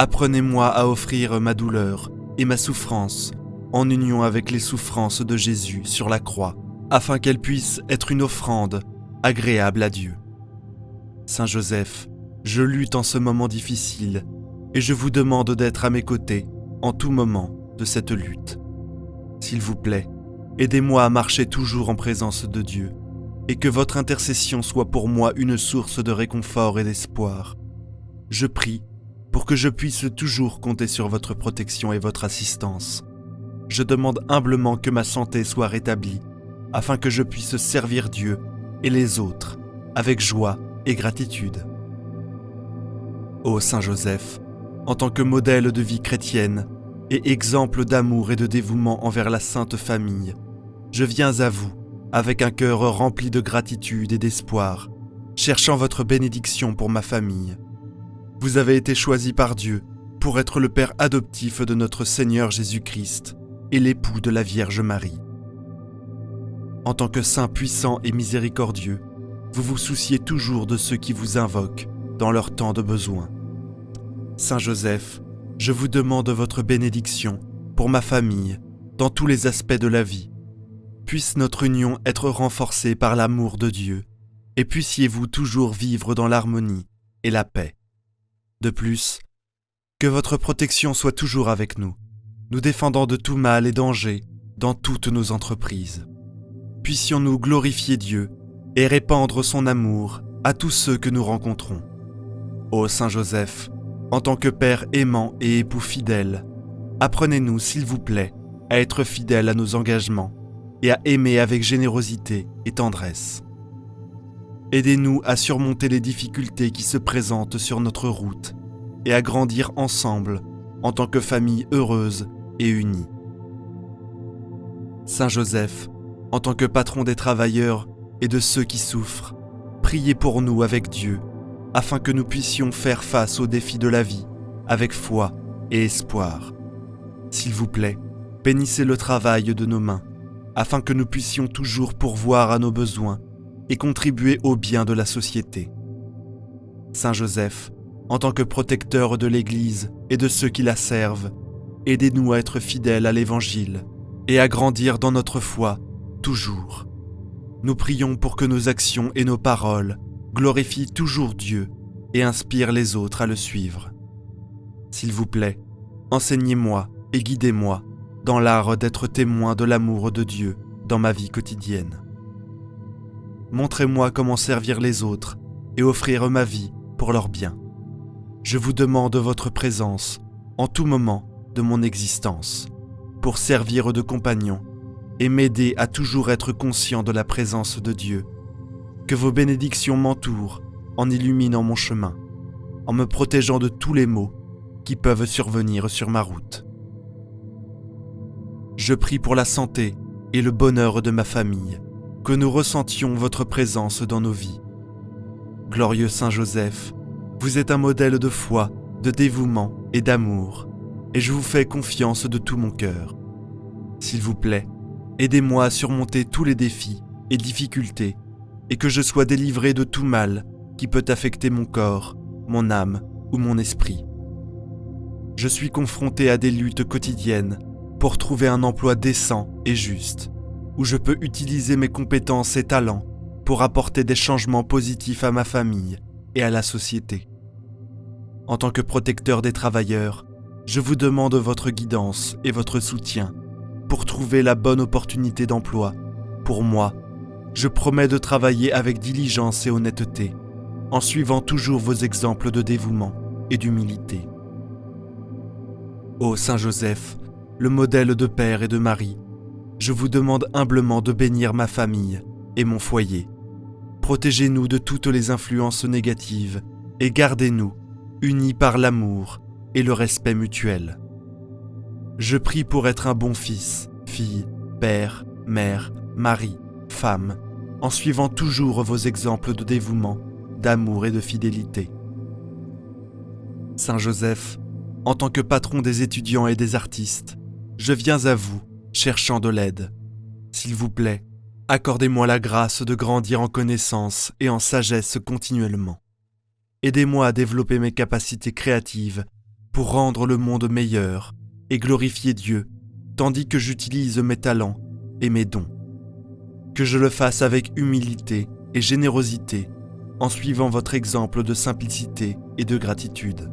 apprenez-moi à offrir ma douleur et ma souffrance en union avec les souffrances de Jésus sur la croix, afin qu'elles puissent être une offrande agréable à Dieu. Saint Joseph, je lutte en ce moment difficile et je vous demande d'être à mes côtés en tout moment de cette lutte. S'il vous plaît, aidez-moi à marcher toujours en présence de Dieu et que votre intercession soit pour moi une source de réconfort et d'espoir. Je prie pour que je puisse toujours compter sur votre protection et votre assistance. Je demande humblement que ma santé soit rétablie afin que je puisse servir Dieu et les autres avec joie et gratitude. Ô Saint Joseph, en tant que modèle de vie chrétienne et exemple d'amour et de dévouement envers la Sainte Famille, je viens à vous avec un cœur rempli de gratitude et d'espoir, cherchant votre bénédiction pour ma famille. Vous avez été choisi par Dieu pour être le père adoptif de notre Seigneur Jésus-Christ et l'époux de la Vierge Marie. En tant que saint puissant et miséricordieux, vous vous souciez toujours de ceux qui vous invoquent dans leur temps de besoin. Saint Joseph, je vous demande votre bénédiction pour ma famille, dans tous les aspects de la vie. Puisse notre union être renforcée par l'amour de Dieu, et puissiez-vous toujours vivre dans l'harmonie et la paix. De plus, que votre protection soit toujours avec nous, nous défendant de tout mal et danger dans toutes nos entreprises. Puissions-nous glorifier Dieu et répandre son amour à tous ceux que nous rencontrons. Ô Saint Joseph, en tant que Père aimant et époux fidèle, apprenez-nous, s'il vous plaît, à être fidèles à nos engagements et à aimer avec générosité et tendresse. Aidez-nous à surmonter les difficultés qui se présentent sur notre route et à grandir ensemble en tant que famille heureuse et unie. Saint Joseph, en tant que patron des travailleurs et de ceux qui souffrent, priez pour nous avec Dieu, afin que nous puissions faire face aux défis de la vie avec foi et espoir. S'il vous plaît, bénissez le travail de nos mains, afin que nous puissions toujours pourvoir à nos besoins et contribuer au bien de la société. Saint Joseph, en tant que protecteur de l'Église et de ceux qui la servent, aidez-nous à être fidèles à l'Évangile et à grandir dans notre foi toujours. Nous prions pour que nos actions et nos paroles glorifient toujours Dieu et inspirent les autres à le suivre. S'il vous plaît, enseignez-moi et guidez-moi dans l'art d'être témoin de l'amour de Dieu dans ma vie quotidienne. Montrez-moi comment servir les autres et offrir ma vie pour leur bien. Je vous demande votre présence en tout moment de mon existence pour servir de compagnon et m'aider à toujours être conscient de la présence de Dieu. Que vos bénédictions m'entourent en illuminant mon chemin, en me protégeant de tous les maux qui peuvent survenir sur ma route. Je prie pour la santé et le bonheur de ma famille, que nous ressentions votre présence dans nos vies. Glorieux Saint Joseph, vous êtes un modèle de foi, de dévouement et d'amour. et je vous fais confiance de tout mon cœur. S'il vous plaît, aidez-moi à surmonter tous les défis et difficultés, et que je sois délivré de tout mal qui peut affecter mon corps, mon âme ou mon esprit. Je suis confronté à des luttes quotidiennes pour trouver un emploi décent et juste, où je peux utiliser mes compétences et talents pour apporter des changements positifs à ma famille et à la société. En tant que protecteur des travailleurs, je vous demande votre guidance et votre soutien pour trouver la bonne opportunité d'emploi. Pour moi, je promets de travailler avec diligence et honnêteté, en suivant toujours vos exemples de dévouement et d'humilité. Ô Saint Joseph, le modèle de père et de mari, je vous demande humblement de bénir ma famille et mon foyer. Protégez-nous de toutes les influences négatives et gardez-nous unis par l'amour et le respect mutuel. Je prie pour être un bon fils, fille, père, mère, mari, femme, en suivant toujours vos exemples de dévouement, d'amour et de fidélité. Saint Joseph, en tant que patron des étudiants et des artistes, je viens à vous, cherchant de l'aide. S'il vous plaît, accordez-moi la grâce de grandir en connaissance et en sagesse continuellement. Aidez-moi à développer mes capacités créatives pour rendre le monde meilleur et glorifier Dieu, tandis que j'utilise mes talents et mes dons. Que je le fasse avec humilité et générosité, en suivant votre exemple de simplicité et de gratitude.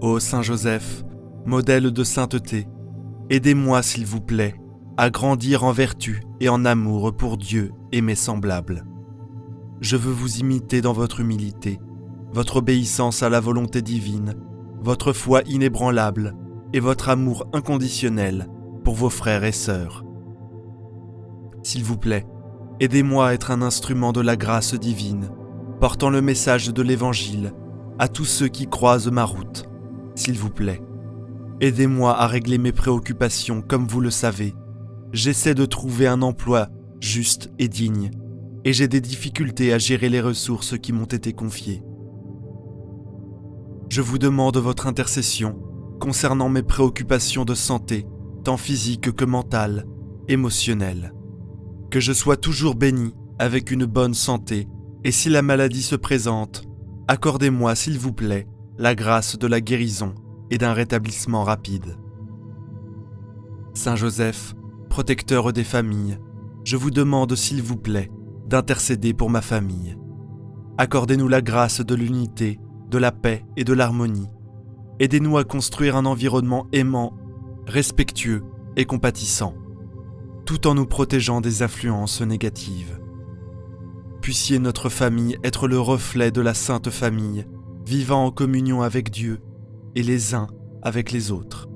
Ô Saint Joseph, modèle de sainteté, aidez-moi s'il vous plaît à grandir en vertu et en amour pour Dieu et mes semblables. Je veux vous imiter dans votre humilité, votre obéissance à la volonté divine, votre foi inébranlable et votre amour inconditionnel pour vos frères et sœurs. S'il vous plaît, aidez-moi à être un instrument de la grâce divine, portant le message de l'Évangile à tous ceux qui croisent ma route. S'il vous plaît, aidez-moi à régler mes préoccupations comme vous le savez. J'essaie de trouver un emploi juste et digne, et j'ai des difficultés à gérer les ressources qui m'ont été confiées. Je vous demande votre intercession concernant mes préoccupations de santé, tant physique que mentale, émotionnelle. Que je sois toujours béni avec une bonne santé, et si la maladie se présente, accordez-moi s'il vous plaît la grâce de la guérison et d'un rétablissement rapide. Saint Joseph, protecteur des familles, je vous demande s'il vous plaît d'intercéder pour ma famille. Accordez-nous la grâce de l'unité, de la paix et de l'harmonie. Aidez-nous à construire un environnement aimant, respectueux et compatissant, tout en nous protégeant des influences négatives. Puissiez notre famille être le reflet de la Sainte Famille, vivant en communion avec Dieu et les uns avec les autres.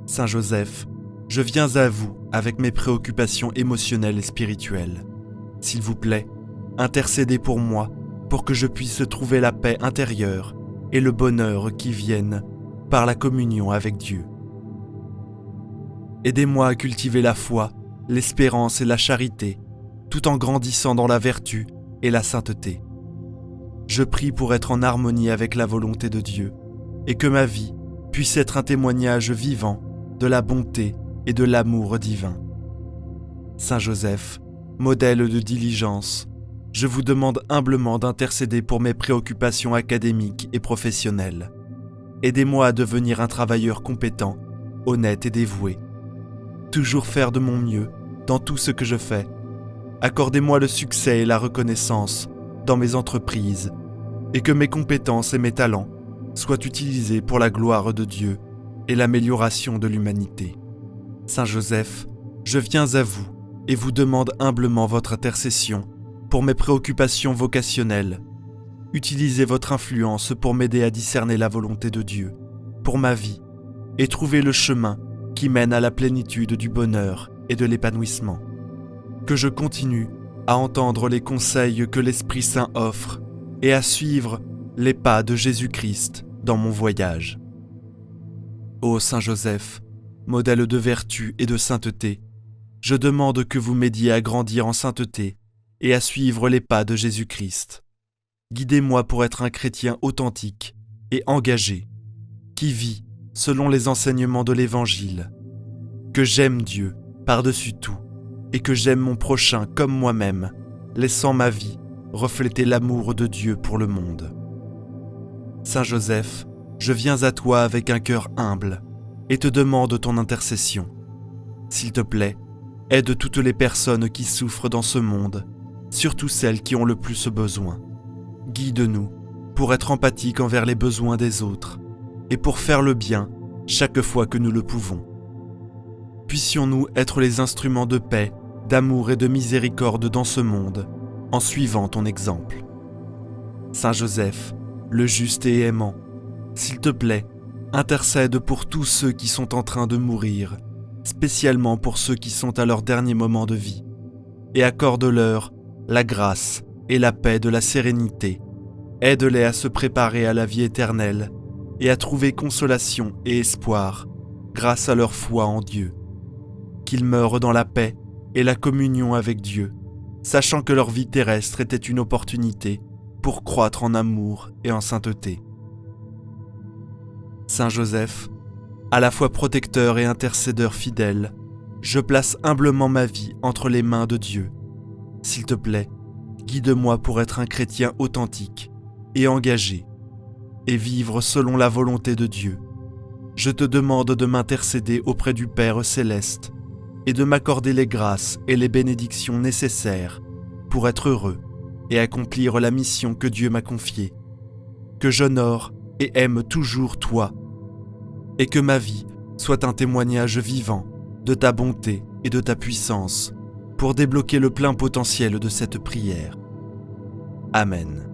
Saint Joseph, je viens à vous avec mes préoccupations émotionnelles et spirituelles. S'il vous plaît, intercédez pour moi pour que je puisse trouver la paix intérieure et le bonheur qui viennent par la communion avec Dieu. Aidez-moi à cultiver la foi, l'espérance et la charité, tout en grandissant dans la vertu et la sainteté. Je prie pour être en harmonie avec la volonté de Dieu et que ma vie puisse être un témoignage vivant de la bonté et de l'amour divin. Saint Joseph, modèle de diligence, je vous demande humblement d'intercéder pour mes préoccupations académiques et professionnelles. Aidez-moi à devenir un travailleur compétent, honnête et dévoué. Toujours faire de mon mieux dans tout ce que je fais. Accordez-moi le succès et la reconnaissance dans mes entreprises et que mes compétences et mes talents soient utilisés pour la gloire de Dieu et l'amélioration de l'humanité. Saint Joseph, je viens à vous et vous demande humblement votre intercession pour mes préoccupations vocationnelles. Utilisez votre influence pour m'aider à discerner la volonté de Dieu pour ma vie et trouver le chemin qui mène à la plénitude du bonheur et de l'épanouissement. Que je continue à entendre les conseils que l'Esprit Saint offre et à suivre les pas de Jésus-Christ dans mon voyage. Ô Saint Joseph, modèle de vertu et de sainteté, je demande que vous m'aidiez à grandir en sainteté et à suivre les pas de Jésus-Christ. Guidez-moi pour être un chrétien authentique et engagé, qui vit selon les enseignements de l'Évangile, que j'aime Dieu par-dessus tout et que j'aime mon prochain comme moi-même, laissant ma vie refléter l'amour de Dieu pour le monde. Saint Joseph, je viens à toi avec un cœur humble et te demande ton intercession. S'il te plaît, aide toutes les personnes qui souffrent dans ce monde, surtout celles qui ont le plus besoin. Guide-nous pour être empathiques envers les besoins des autres et pour faire le bien chaque fois que nous le pouvons. Puissions-nous être les instruments de paix, d'amour et de miséricorde dans ce monde, en suivant ton exemple. Saint Joseph, le juste et aimant, s'il te plaît, intercède pour tous ceux qui sont en train de mourir, spécialement pour ceux qui sont à leur dernier moment de vie, et accorde-leur la grâce et la paix de la sérénité. Aide-les à se préparer à la vie éternelle et à trouver consolation et espoir grâce à leur foi en Dieu. Qu'ils meurent dans la paix et la communion avec Dieu, sachant que leur vie terrestre était une opportunité pour croître en amour et en sainteté. Saint Joseph, à la fois protecteur et intercédeur fidèle, je place humblement ma vie entre les mains de Dieu. S'il te plaît, guide-moi pour être un chrétien authentique et engagé, et vivre selon la volonté de Dieu. Je te demande de m'intercéder auprès du Père céleste et de m'accorder les grâces et les bénédictions nécessaires pour être heureux et accomplir la mission que Dieu m'a confiée. Que j'honore et aime toujours toi, et que ma vie soit un témoignage vivant de ta bonté et de ta puissance pour débloquer le plein potentiel de cette prière. Amen.